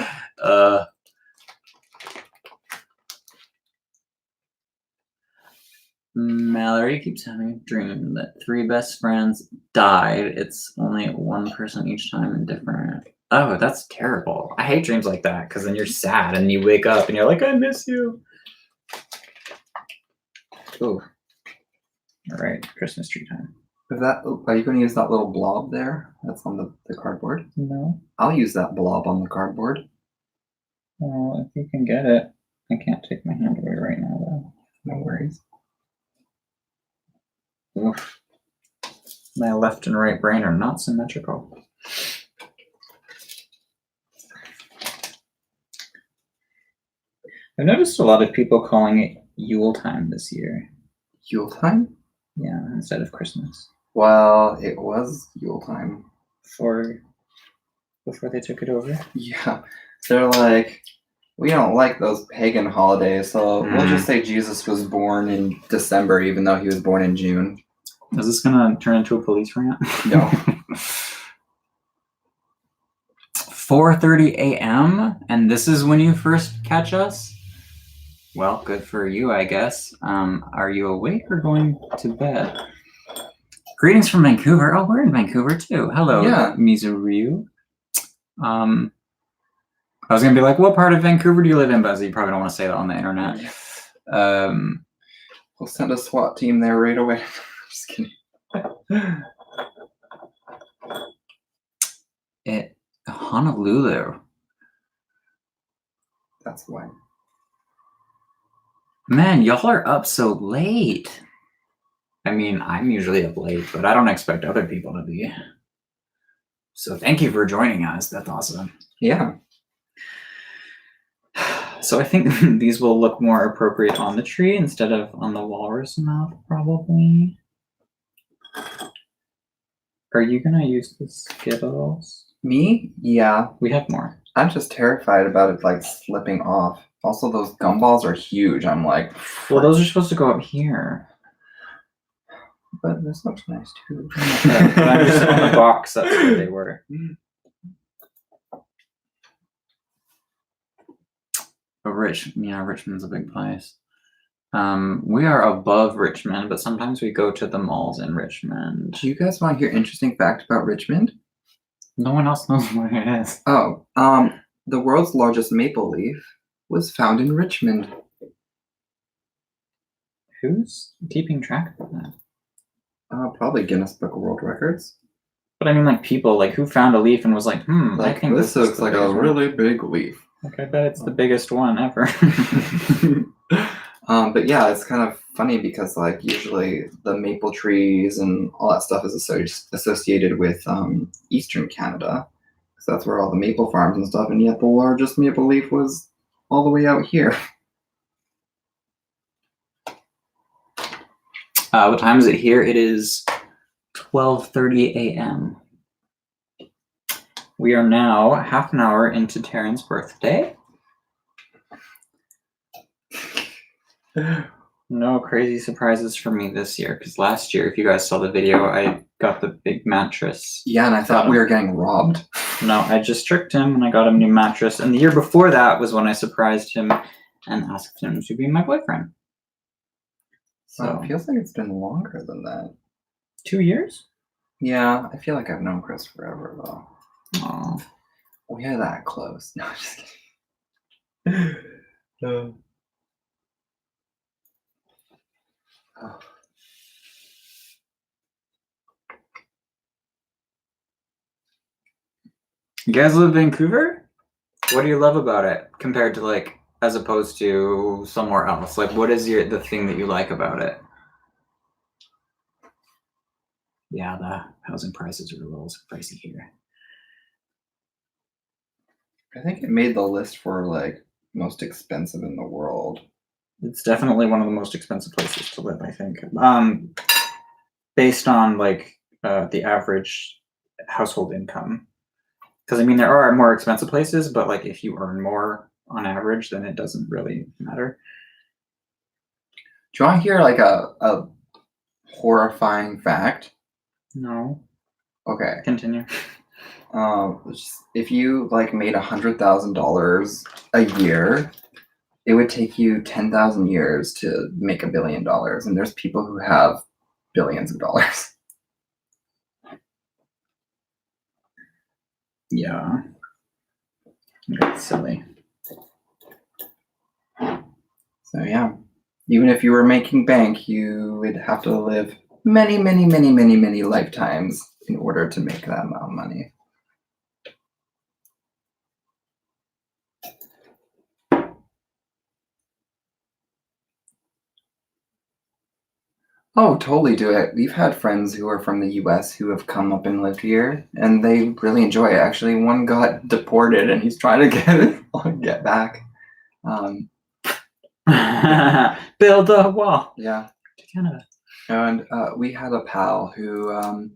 Mallory keeps having a dream that 3 best friends died. It's only one person each time and different. Oh, that's terrible. I hate dreams like that because then you're sad and you wake up and you're like, I miss you. Ooh. All right, Christmas tree time. Are you going to use that little blob there? That's on the cardboard. No. I'll use that blob on the cardboard. Well, if you can get it. I can't take my hand away right now, though. No worries. Oof. My left and right brain are not symmetrical. I've noticed a lot of people calling it Yule time this year. Yule time? Yeah, instead of Christmas. Well, it was Yule time. Before they took it over? Yeah. They're like, we don't like those pagan holidays, so we'll just say Jesus was born in December, even though he was born in June. Is this gonna turn into a police rant? No. 4:30 a.m. and this is when you first catch us? Well, good for you, I guess. Are you awake or going to bed? Greetings from Vancouver. Oh, we're in Vancouver too. Hello, Yeah. Mizuryu. I was gonna be like, what part of Vancouver do you live in, Buzzy? You probably don't want to say that on the internet. We'll send a SWAT team there right away. Just kidding. Honolulu. That's why. Man, y'all are up so late. I mean, I'm usually up late, but I don't expect other people to be. So thank you for joining us. That's awesome. Yeah. So I think these will look more appropriate on the tree instead of on the walrus mouth, probably. Are you gonna use the Skittles? Me? Yeah. We have more. I'm just terrified about it like slipping off. Also, those gumballs are huge. I'm like, Well, those are supposed to go up here. but this looks nice too. But I'm just on the box. That's where they were. But Richmond's a big place. We are above Richmond, but sometimes we go to the malls in Richmond. Do you guys want to hear interesting fact about Richmond? No one else knows where it is. Oh, the world's largest maple leaf was found in Richmond. Who's keeping track of that? Probably Guinness Book of World Records. But I mean, like people, like who found a leaf and was like, Like, I think this looks like a really big leaf. Like, I bet it's the biggest one ever. But yeah, it's kind of funny because like usually the maple trees and all that stuff is associated with Eastern Canada. So that's where all the maple farms and stuff, and yet the largest maple leaf was all the way out here. What time is it here? It is 12:30 a.m. We are now half an hour into Taryn's birthday. No crazy surprises for me this year, because last year, if you guys saw the video, I got the big mattress. Yeah, and I thought we were getting robbed. No, I just tricked him and I got him a new mattress. And the year before that was when I surprised him and asked him to be my boyfriend. So it feels like it's been longer than that. 2 years? Yeah, I feel like I've known Chris forever though. Oh, We're that close. No, just kidding. No. Oh. You guys live in Vancouver? What do you love about it compared to like, as opposed to somewhere else? Like, what is the thing that you like about it? Yeah, the housing prices are a little pricey here. I think it made the list for like most expensive in the world. It's definitely one of the most expensive places to live, I think. Based on like the average household income. Because I mean, there are more expensive places, but like if you earn more on average, then it doesn't really matter. Do you want to hear like a horrifying fact? No. Okay. Continue. If you like made $100,000 a year, it would take you 10,000 years to make $1 billion, and there's people who have billions of dollars. Yeah. That's silly. So yeah, even if you were making bank, you would have to live many lifetimes in order to make that amount of money. Oh, totally do it. We've had friends who are from the US who have come up and lived here, and they really enjoy it. Actually, one got deported, and he's trying to get back. Build a wall Yeah, to Canada. and we had a pal who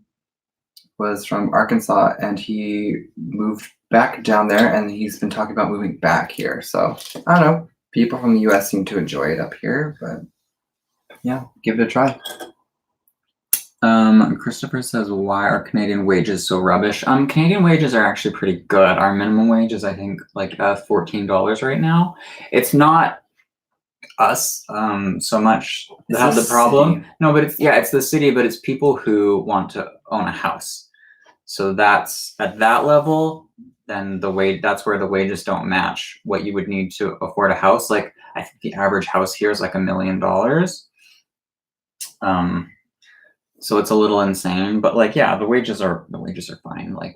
was from Arkansas, and he moved back down there, and he's been talking about moving back here. So I don't know. People from the US seem to enjoy it up here, but yeah, give it a try. Christopher says, why are Canadian wages so rubbish? Canadian wages are actually pretty good. Our minimum wage is, I think, like $14 right now. It's not us so much that have the problem. City. No, but it's the city, but it's people who want to own a house. So that's at that level, then that's where the wages don't match what you would need to afford a house. Like I think the average house here is like $1 million. So it's a little insane, but like, yeah, the wages are fine. Like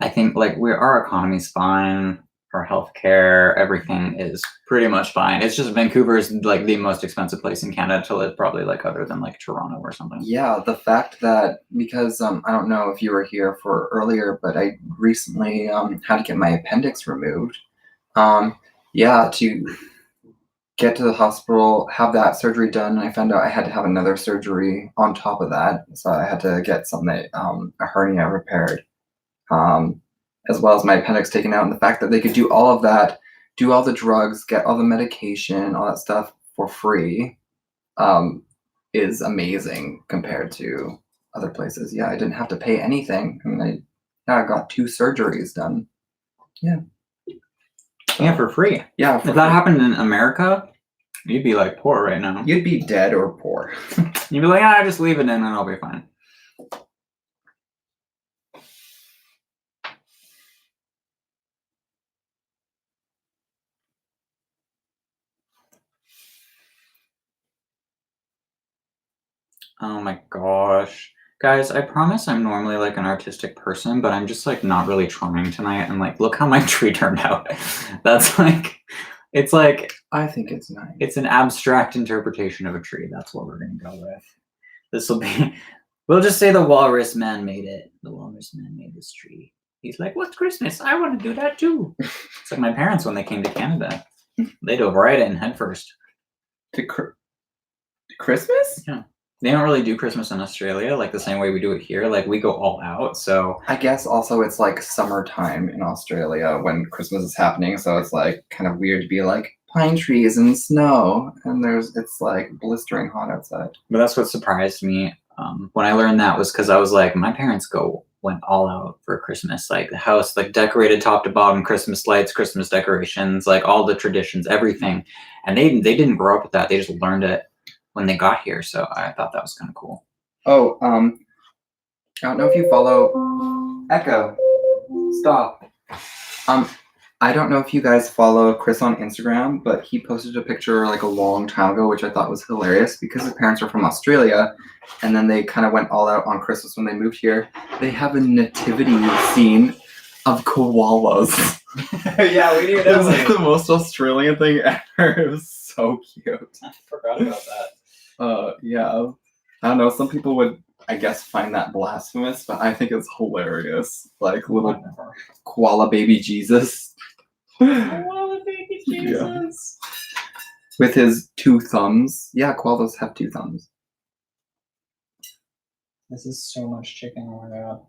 I think like our economy's fine. Our healthcare, everything is pretty much fine. It's just Vancouver's like the most expensive place in Canada to live, probably like other than like Toronto or something. Yeah, the fact that because I don't know if you were here for earlier, but I recently had to get my appendix removed. Yeah, to get to the hospital, have that surgery done, and I found out I had to have another surgery on top of that. So I had to get something a hernia repaired. As well as my appendix taken out, and the fact that they could do all of that, do all the drugs, get all the medication, all that stuff for free, is amazing compared to other places. Yeah, I didn't have to pay anything. I mean, I got 2 surgeries done. Yeah. So, Yeah, for free. Yeah. If that happened in America, you'd be like poor right now. You'd be dead or poor. You'd be like, just leave it in and I'll be fine. Oh my gosh. Guys, I promise I'm normally like an artistic person, but I'm just like not really trying tonight. And like, look how my tree turned out. That's like, it's like, I think it's nice. It's an abstract interpretation of a tree. That's what we're going to go with. This will be, we'll just say the walrus man made it. The walrus man made this tree. He's like, what's Christmas? I want to do that too. It's like my parents when they came to Canada. They dove right in head first. To Christmas? Yeah. They don't really do Christmas in Australia like the same way we do it here. Like we go all out. So I guess also it's like summertime in Australia when Christmas is happening. So it's like kind of weird to be like pine trees and snow, and it's like blistering hot outside. But that's what surprised me when I learned that was because I was like, my parents went all out for Christmas. Like the house, like decorated top to bottom, Christmas lights, Christmas decorations, like all the traditions, everything. And they didn't grow up with that. They just learned it when they got here. So I thought that was kind of cool. Oh, I don't know if you follow Echo. Stop. I don't know if you guys follow Chris on Instagram, but he posted a picture like a long time ago, which I thought was hilarious because his parents are from Australia, and then they kind of went all out on Christmas when they moved here. They have a nativity scene of koalas. Yeah, we knew It was like the most Australian thing ever. It was so cute. I forgot about that. Yeah. I don't know. Some people would, I guess, find that blasphemous, but I think it's hilarious. Like little koala baby Jesus. Koala baby Jesus. Yeah. With his 2 thumbs. Yeah, koalas have 2 thumbs. This is so much chicken. Oh my god.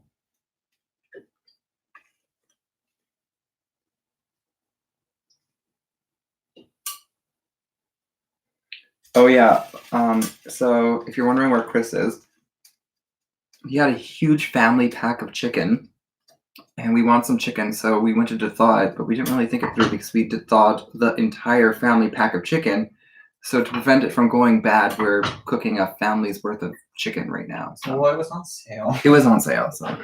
Oh yeah. So if you're wondering where Chris is, he had a huge family pack of chicken, And we want some chicken, so we went to thaw it, but we didn't really think it through because we thawed the entire family pack of chicken. So to prevent it from going bad, we're cooking a family's worth of chicken right now. So Well, it was on sale. it was on sale, so.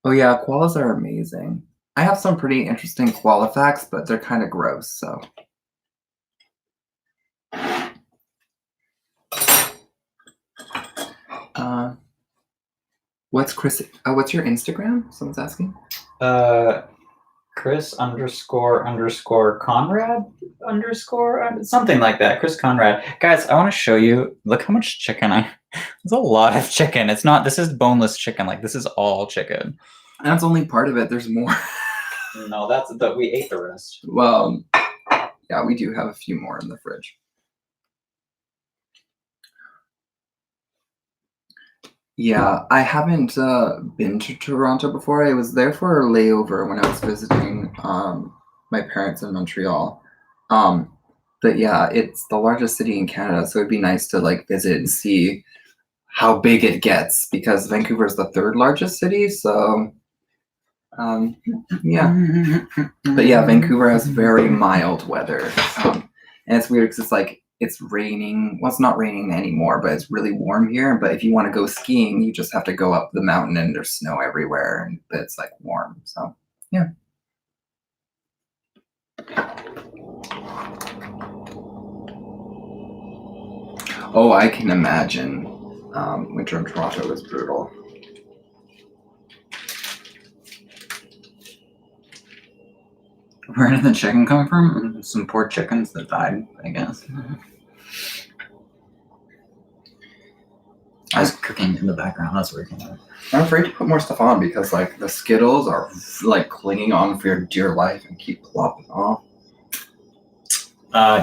Oh yeah, koalas are amazing. I have some pretty interesting koala facts, but they're kind of gross, so. What's Chris? What's your Instagram? Someone's asking. Chris _ Conrad _ something like that. Chris Conrad. Guys, I want to show you. Look how much chicken There's a lot of chicken. It's not. This is boneless chicken. Like this is all chicken. That's only part of it. There's more. No, we ate the rest. Well, yeah, we do have a few more in the fridge. Yeah, I haven't been to Toronto before. I was there for a layover when I was visiting my parents in Montreal. But yeah, it's the largest city in Canada, so it'd be nice to like visit and see how big it gets because Vancouver is the third largest city. So yeah, but yeah, Vancouver has very mild weather, and it's weird because it's like it's raining. Well, it's not raining anymore, but it's really warm here. But if you want to go skiing, you just have to go up the mountain, and there's snow everywhere, and it's like warm. So yeah. Oh, I can imagine. Winter in Toronto was brutal. Where did the chicken come from? Some poor chickens that died, I guess. I was cooking in the background. That's where it came out. I'm afraid to put more stuff on because like the Skittles are like clinging on for your dear life and keep plopping off.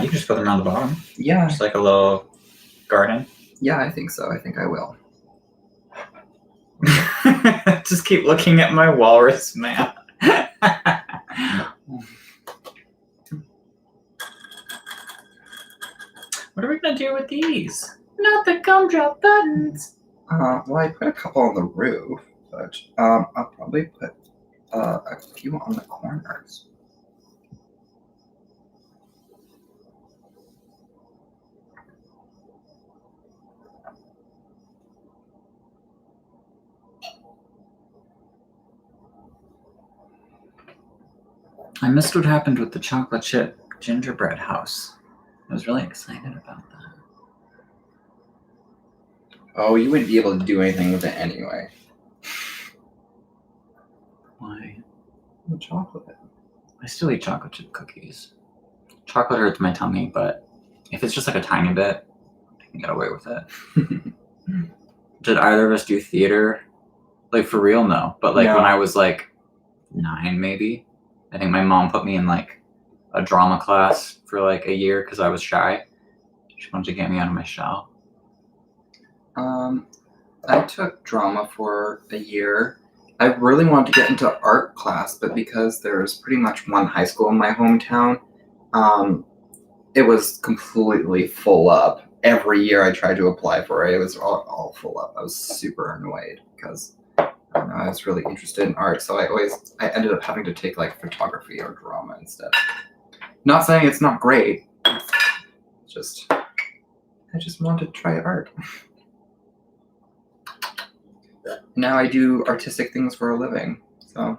You just put them on the bottom. Yeah. Just like a little garden. Yeah, I think so. I think I will. Just keep looking at my walrus man. What are we gonna do with these? Not the gumdrop buttons. Well, I put a couple on the roof, but I'll probably put a few on the corners. I missed what happened with the chocolate chip gingerbread house. I was really excited about that. Oh, you wouldn't be able to do anything with it anyway. Why? The chocolate. I still eat chocolate chip cookies. Chocolate hurts my tummy, but if it's just like a tiny bit, I can get away with it. Did either of us do theater? Like for real, no. But like No. when I was like 9, maybe, I think my mom put me in like a drama class for like a year because I was shy. She wanted to get me out of my shell. I took drama for a year. I really wanted to get into art class, but because there's pretty much one high school in my hometown, it was completely full up. Every year I tried to apply for it, it was all full up. I was super annoyed because I don't know, I was really interested in art, so I ended up having to take like photography or drama instead. Not saying it's not great. It's just I just wanted to try art. Now I do artistic things for a living, so.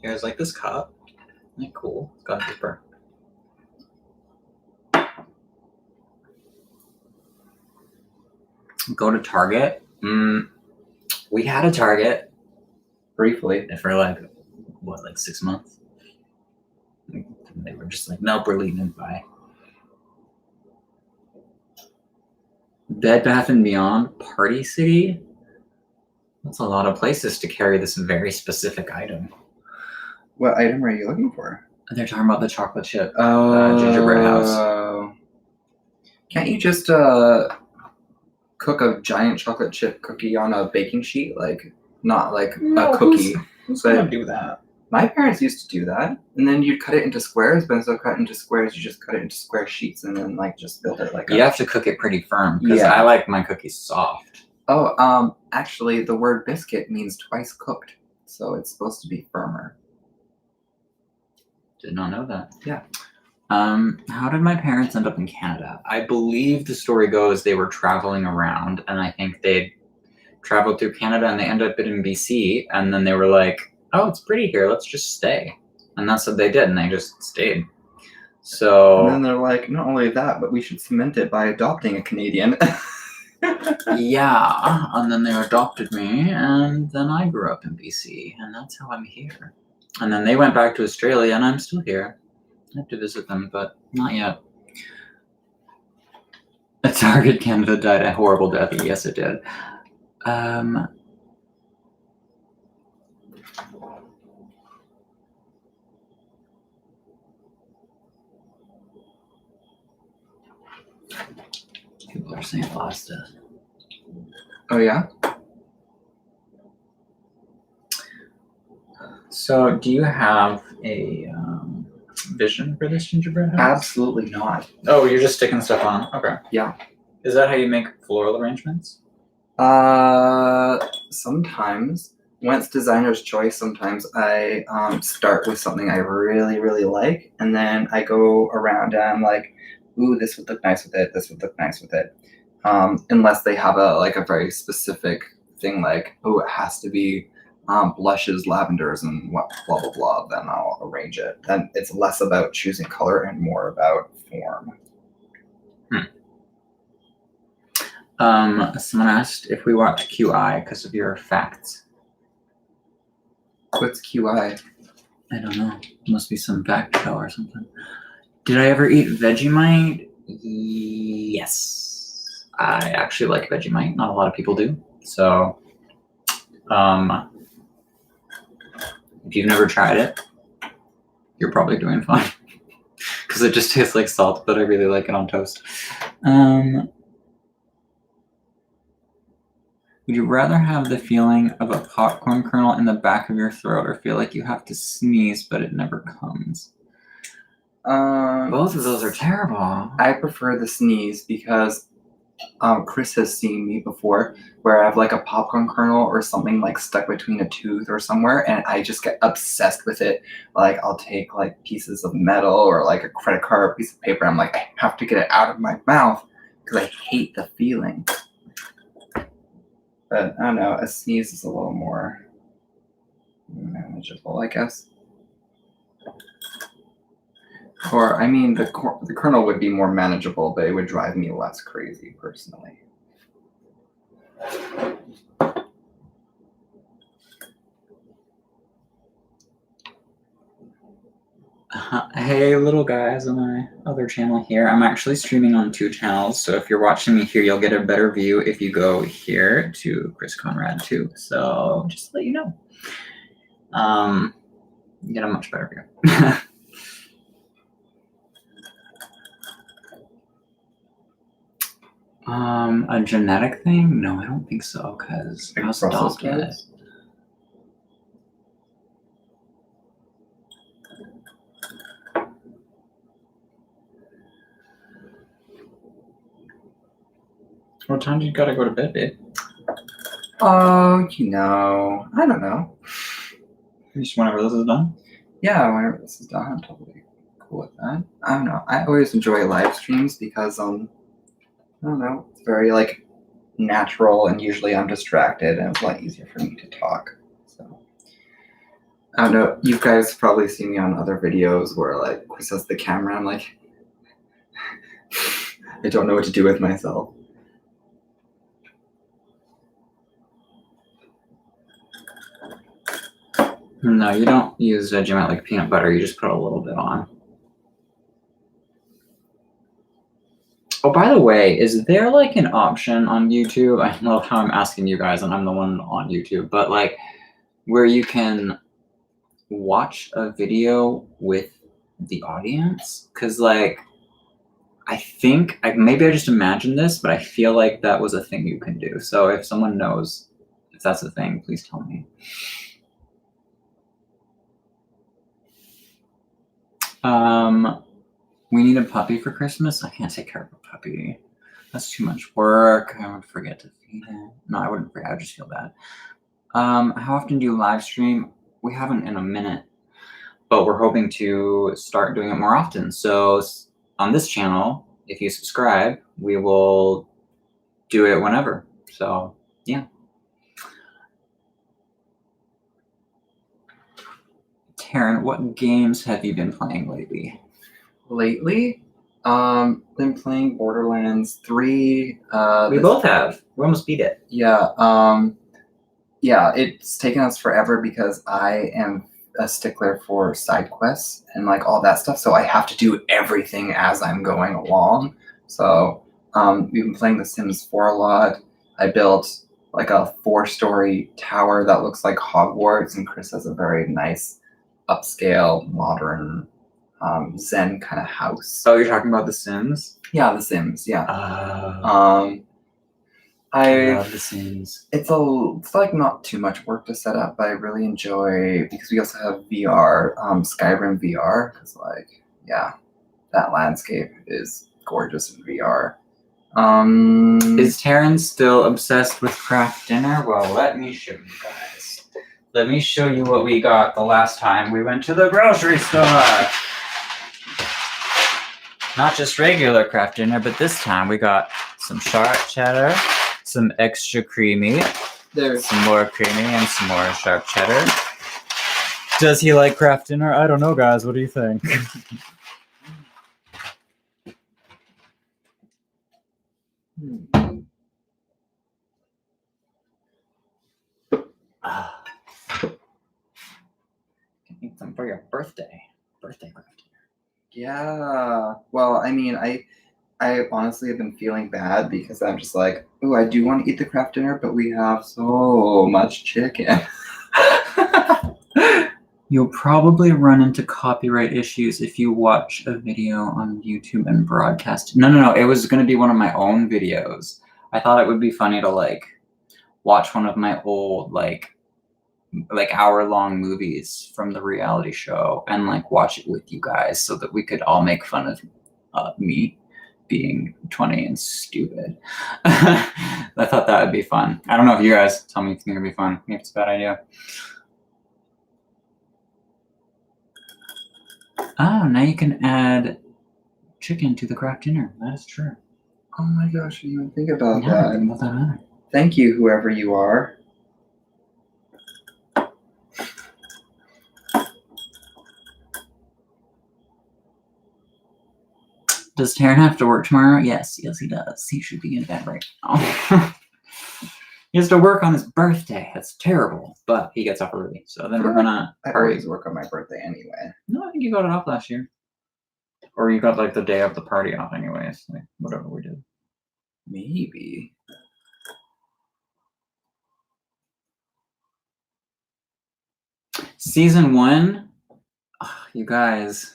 You guys like this cup? Isn't it cool? It's got a zipper. Go to Target. We had a Target Briefly. for like 6 months. They were just like, nope, we're leaving. Bye. Bed Bath & Beyond, Party City. That's a lot of places to carry this very specific item. What item are you looking for? They're talking about the chocolate chip gingerbread house. Can't you just cook a giant chocolate chip cookie on a baking sheet? Like, not like a cookie. Who's But- gonna do that? My parents used to do that, and then you'd cut it into squares, but instead of cut into squares, you just cut it into square sheets and then like just build it like You have to cook it pretty firm because Yeah. I like my cookies soft. Oh, actually, the word biscuit means twice cooked, so it's supposed to be firmer. Did not know that. Yeah. How did my parents end up in Canada? I believe the story goes they were traveling around, and I think they traveled through Canada and they ended up in BC, and then they were like, "Oh, it's pretty here. Let's just stay." And that's what they did, and they just stayed. So And then they're like, not only that, but we should cement it by adopting a Canadian. yeah, and then they adopted me, and then I grew up in BC, and that's how I'm here. And then they went back to Australia, and I'm still here. I have to visit them, but not yet. A Target Canada died a horrible death. Yes, it did. People are saying pasta. Oh, yeah? So, do you have a vision for this gingerbread house? Absolutely not. Oh, you're just sticking stuff on. Okay. Yeah. Is that how you make floral arrangements? Sometimes, when it's designer's choice, sometimes I start with something I really, really like, and then I go around and I'm like, ooh, this would look nice with it, this would look nice with it. Unless they have a very specific thing like, oh, it has to be blushes, lavenders, and what blah blah blah, then I'll arrange it. Then it's less about choosing color and more about form. Someone asked if we watch QI because of your facts. What's QI? I don't know. Must be some fact show or something. Did I ever eat Vegemite? Yes. I actually like Vegemite. Not a lot of people do. So, if you've never tried it, you're probably doing fine. Because it just tastes like salt, but I really like it on toast. Would you rather have the feeling of a popcorn kernel in the back of your throat or feel like you have to sneeze but it never comes? Both of those are terrible. I prefer the sneeze because Chris has seen me before where I have like a popcorn kernel or something like stuck between a tooth or somewhere, and I just get obsessed with it. Like I'll take like pieces of metal or like a credit card or a piece of paper. I'm like, I have to get it out of my mouth because I hate the feeling. But I don't know, a sneeze is a little more manageable, I guess. Or, I mean, the kernel would be more manageable, but it would drive me less crazy, personally. Hey, little guys on my other channel here. I'm actually streaming on 2 channels, so if you're watching me here, you'll get a better view if you go here to Chris Conrad 2. So just to let you know. You get a much better view. A genetic thing? No, I don't think so, because I was adopted. What time do you gotta go to bed, babe? Oh, I don't know. Just whenever this is done? Yeah, whenever this is done, I'm totally cool with that. I don't know. I always enjoy live streams because, I don't know, it's very, like, natural, and usually I'm distracted, and it's a lot easier for me to talk. So, I don't know. You guys probably see me on other videos where, like, Chris has the camera, and I'm like, I don't know what to do with myself. No, you don't use Vegemite like peanut butter. You just put a little bit on. Oh, by the way, is there like an option on YouTube? I love how I'm asking you guys and I'm the one on YouTube, but like where you can watch a video with the audience? Because like, I think, maybe I just imagined this, but I feel like that was a thing you can do. So if someone knows if that's a thing, please tell me. We need a puppy for Christmas. I can't take care of a puppy. That's too much work. I would forget to feed it. No, I wouldn't forget. I would just feel bad. How often do you live stream? We haven't in a minute, but we're hoping to start doing it more often. So on this channel, if you subscribe, we will do it whenever. So yeah. Taryn, what games have you been playing lately? Lately, been playing Borderlands 3. We both have. We almost beat it. Yeah, yeah, it's taken us forever because I am a stickler for side quests and like all that stuff. So I have to do everything as I'm going along. So we've been playing The Sims 4 a lot. I built like a 4-story tower that looks like Hogwarts, and Chris has a very nice upscale, modern, Zen kind of house. So you're talking about The Sims? Yeah, The Sims. Yeah. I love The Sims. It's like not too much work to set up, but I really enjoy because we also have VR, Skyrim VR, because like yeah, that landscape is gorgeous in VR. Is Taryn still obsessed with craft dinner? Well, let me show you guys. Let me show you what we got the last time we went to the grocery store. Not just regular craft dinner, but this time we got some sharp cheddar, some extra creamy, There's some more creamy, and some more sharp cheddar. Does he like craft dinner? I don't know, guys. What do you think? Eat some for your birthday. Birthday craft dinner. yeah. Well, I mean, I honestly have been feeling bad because I'm just like, oh, I do want to eat the craft dinner, but we have so much chicken. You'll probably run into copyright issues if you watch a video on YouTube and broadcast. No. It was going to be one of my own videos. I thought it would be funny to like watch one of my old like hour-long movies from the reality show and like watch it with you guys so that we could all make fun of me being 20 and stupid. I thought that would be fun. I don't know if you guys tell me if you think it'd be fun. Maybe it's a bad idea. Oh, now you can add chicken to the craft dinner. That is true. Oh my gosh, I didn't even think about Yeah, I that. didn't know that either. Thank you, whoever you are. Does Taryn have to work tomorrow? Yes, he does. He should be in bed right now. He has to work on his birthday. That's terrible. But he gets up early. So then we're gonna I party. always work on my birthday anyway. No, I think you got it off last year. Or you got like the day of the party off anyways. Like whatever we did. Maybe. Season 1? Oh, you guys.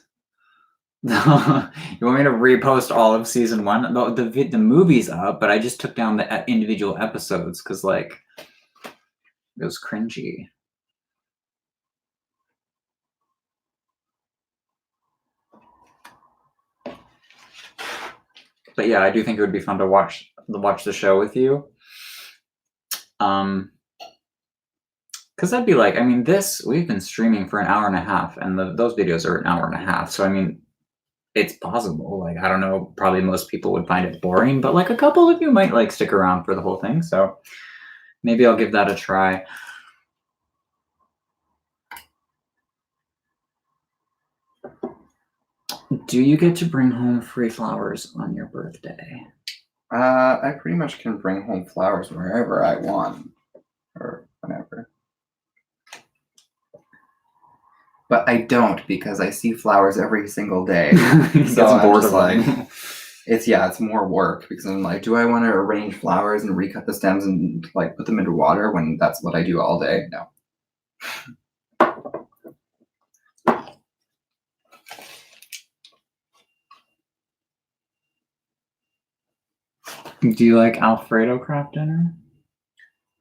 You want me to repost all of season 1? The movie's up, but I just took down the individual episodes because like it was cringy. But yeah, I do think it would be fun to watch the show with you. Because that'd be like, I mean, we've been streaming for an hour and a half, and those videos are an hour and a half. So I mean, it's possible. Like, I don't know, probably most people would find it boring, but like a couple of you might like stick around for the whole thing. So maybe I'll give that a try. Do you get to bring home free flowers on your birthday? I pretty much can bring home flowers wherever I want, or whenever. But I don't because I see flowers every single day. So I'm just like, it's more work because I'm like, do I want to arrange flowers and recut the stems and like put them into water when that's what I do all day? No. Do you like Alfredo craft dinner?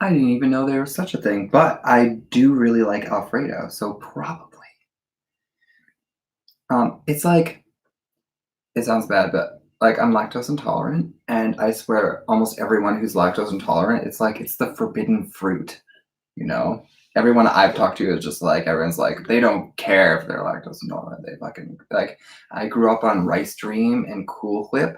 I didn't even know there was such a thing, but I do really like Alfredo, so probably. It's like, it sounds bad, but like I'm lactose intolerant, and I swear almost everyone who's lactose intolerant, it's like it's the forbidden fruit, you know? Everyone I've talked to is just like everyone's like they don't care if they're lactose intolerant. They fucking like I grew up on Livestream and Cool Whip.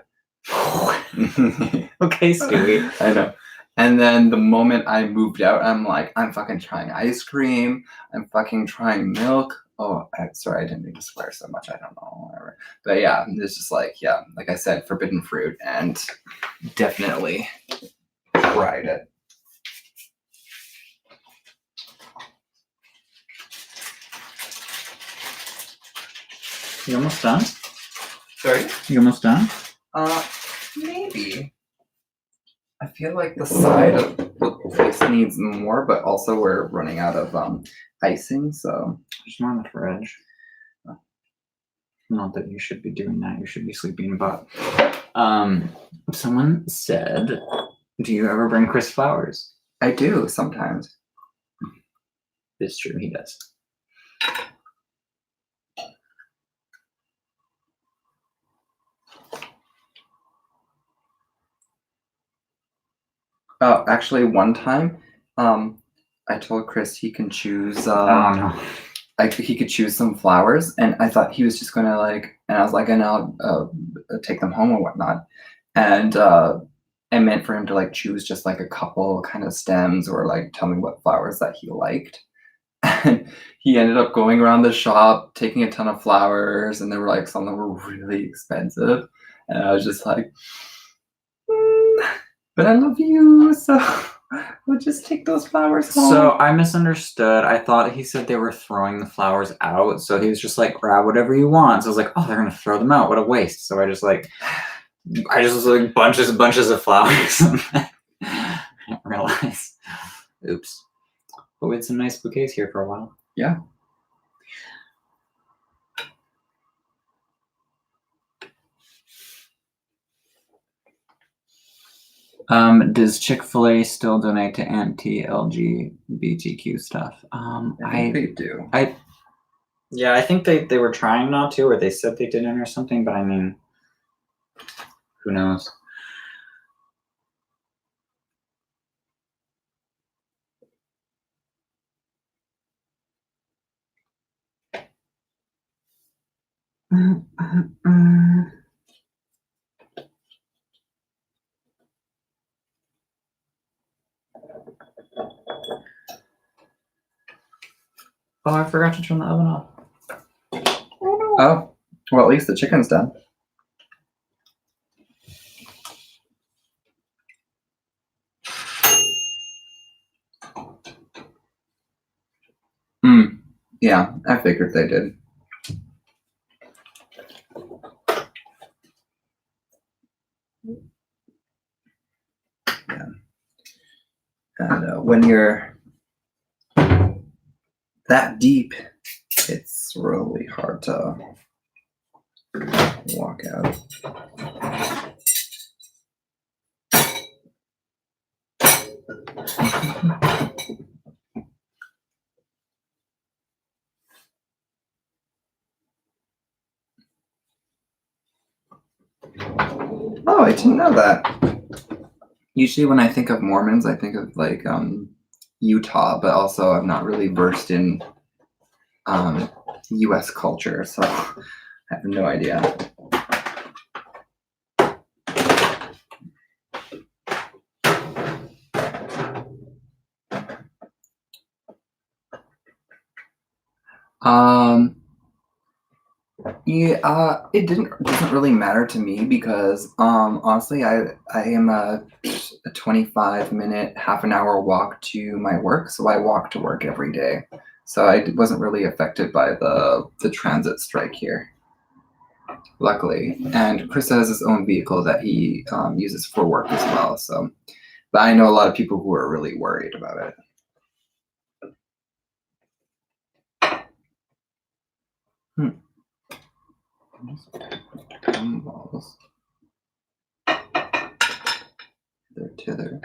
Okay, Stewie. I know. And then the moment I moved out, I'm like, I'm fucking trying ice cream. I'm fucking trying milk. Oh, sorry, I didn't mean to swear so much. I don't know, whatever. But yeah, it's just like, yeah, like I said, forbidden fruit, and definitely tried it. You almost done? Sorry? You almost done? Maybe. I feel like the side of the place needs more, but also we're running out of icing, so. There's more in the fridge. Not that you should be doing that. You should be sleeping. But someone said, "Do you ever bring Chris flowers?" I do sometimes. It's true. He does. Oh, actually, one time, I told Chris he can choose. Oh no. He could choose some flowers, and I thought he was just gonna like, and I was like, and I'll take them home or whatnot, and I meant for him to like choose just like a couple kind of stems or like tell me what flowers that he liked. And he ended up going around the shop, taking a ton of flowers, and they were like some of them were really expensive, and I was just like, but I love you, so we'll just take those flowers home. So I misunderstood. I thought he said they were throwing the flowers out. So he was just like, grab whatever you want. So I was like, oh, they're gonna throw them out. What a waste. So I just was like bunches of flowers. I didn't realize. Oops. But we had some nice bouquets here for a while. Yeah. Does Chick-fil-A still donate to anti-LGBTQ stuff? I think they do. Yeah, I think they were trying not to, or they said they didn't or something, but I mean, who knows? Oh, I forgot to turn the oven off. Oh, well, at least the chicken's done. Yeah, I figured they did. Yeah. And when you're that deep, it's really hard to walk out. Oh, I didn't know that. Usually when I think of Mormons, I think of like Utah, but also I'm not really versed in US culture, so I have no idea. Yeah, it doesn't really matter to me because honestly I am a 25-minute, half an hour walk to my work, so I walk to work every day. So I wasn't really affected by the transit strike here, luckily. And Chris has his own vehicle that he uses for work as well. So, but I know a lot of people who are really worried about it. Balls. They're tether.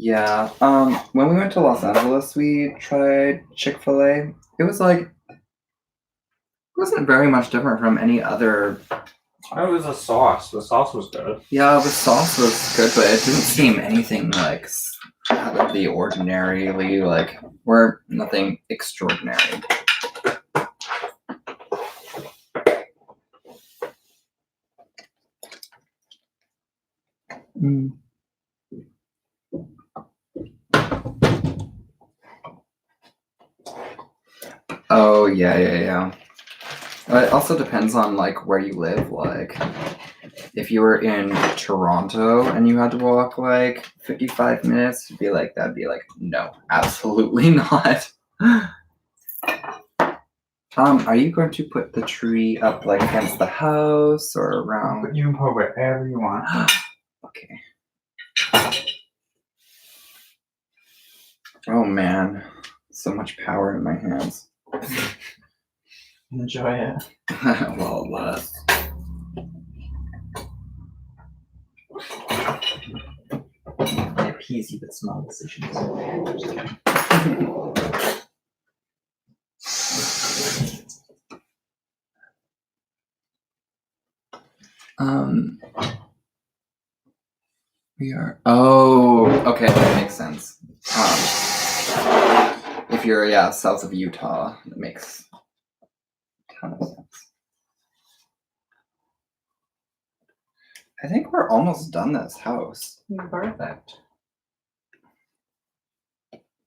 Yeah. When we went to Los Angeles, we tried Chick-fil-A. It was like, it wasn't very much different from any other. Oh, it was a sauce. The sauce was good. Yeah, the sauce was good, but it didn't seem anything like out of the ordinarily, like, we're nothing extraordinary. Mm. Oh, yeah. It also depends on, like, where you live. Like, if you were in Toronto and you had to walk, like, 55 minutes, that'd be like, no, absolutely not. Are you going to put the tree up, like, against the house or around? You can put wherever you want. Okay. Oh, man. So much power in my hands. Enjoy it. Well, They're easy but small decisions. we are. Oh, okay, that makes sense. If you're south of Utah, it makes a ton of sense. I think we're almost done this house. Perfect.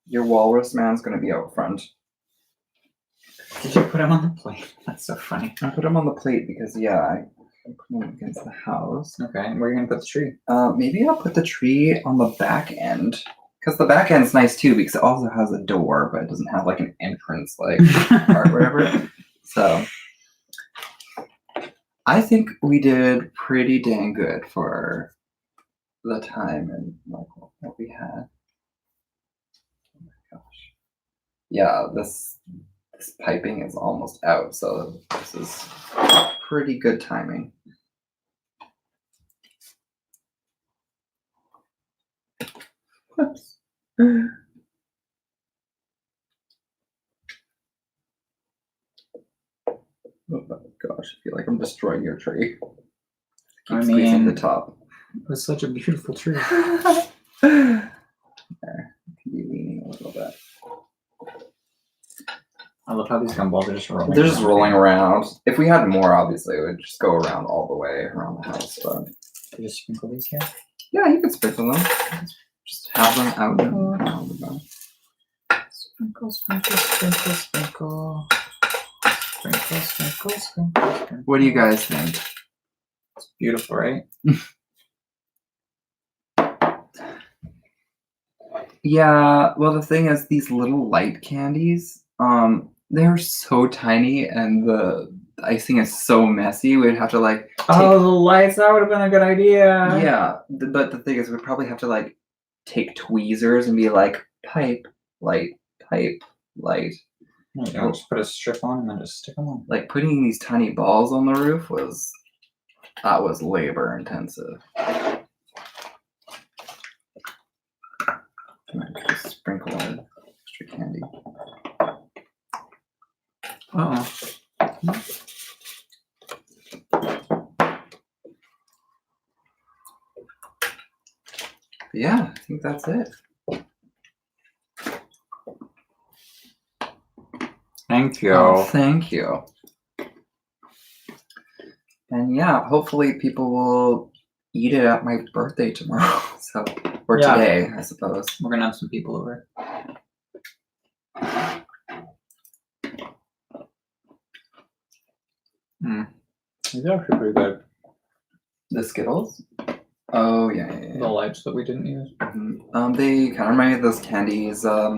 Your walrus man's gonna be out front. Did you put him on the plate? That's so funny. I put him on the plate because I put him against the house. Okay, where are you gonna put the tree? Maybe I'll put the tree on the back end. Because the back end's nice too, because it also has a door, but it doesn't have like an entrance like part or whatever. So I think we did pretty dang good for the time and like what we had. Oh my gosh. Yeah, this piping is almost out, so this is pretty good timing. Whoops. Oh my gosh, I feel like I'm destroying your tree. Keep squeezing the top. It was such a beautiful tree. There, can be leaning a little bit. I love how these gumballs are just rolling. They're just rolling around. If we had more, obviously, it would just go around all the way around the house. But You just sprinkle these here. yeah, you could sprinkle them. Just have them out and around the back. Sprinkle, sprinkle, sprinkle, sprinkle. Sprinkle, sprinkle, sprinkle, sprinkle. What do you guys think? It's beautiful, right? Yeah, well, the thing is, these little light candies, they're so tiny, and the icing is so messy. We'd have to like. Oh, the lights! That would have been a good idea. Yeah, but the thing is, we'd probably have to like take tweezers and be like pipe, light, pipe, light. No, you don't just put a strip on and then just stick them on. Like putting these tiny balls on the roof was labor intensive. Just sprinkle in extra candy. Uh-oh. Yeah, I think that's it. Thank you. Oh, thank you. And yeah, hopefully people will eat it at my birthday tomorrow. So, or today, I suppose. We're gonna have some people over. These are actually pretty good. The Skittles? Oh, yeah. The lights that we didn't use. Mm-hmm. They kind of remind me of those candies, I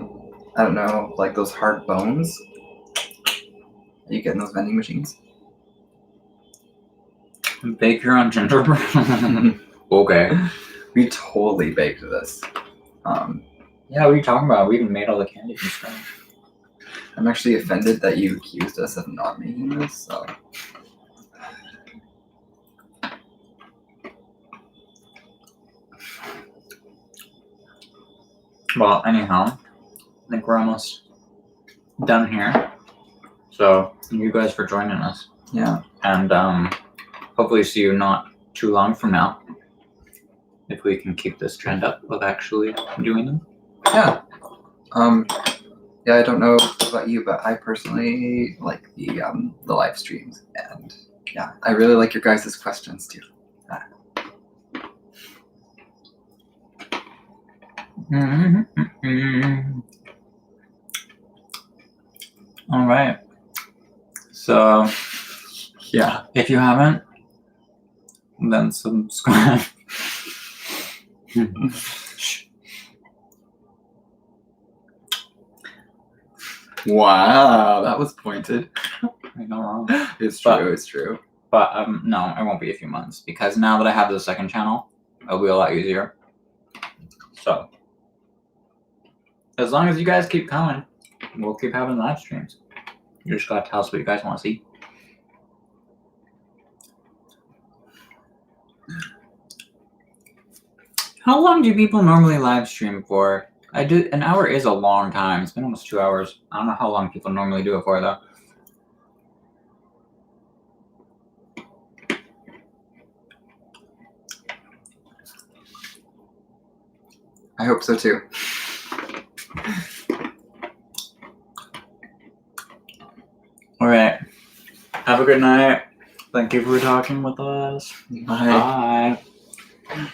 don't know, like those hard bones you get in those vending machines. Bake your own gingerbread. Okay. We totally baked this. Yeah, what are you talking about? We even made all the candy from scratch. I'm actually offended that you accused us of not making this, so. Well, anyhow, I think we're almost done here. So thank you guys for joining us. Yeah. And hopefully see you not too long from now. If we can keep this trend up of actually doing them. Yeah. Yeah, I don't know about you, but I personally like the live streams, and yeah, I really like your guys' questions too. All right. So Yeah. if you haven't, then subscribe. Wow, that was pointed. I know. It's true. But- It's true. But no, it won't be a few months because now that I have the second channel, it'll be a lot easier. So as long as you guys keep coming, we'll keep having live streams. You just gotta tell us what you guys want to see. How long do people normally live stream for? An hour is a long time. It's been almost 2 hours. I don't know how long people normally do it for though. I hope so too. All right. Have a good night. Thank you for talking with us. Bye. Bye.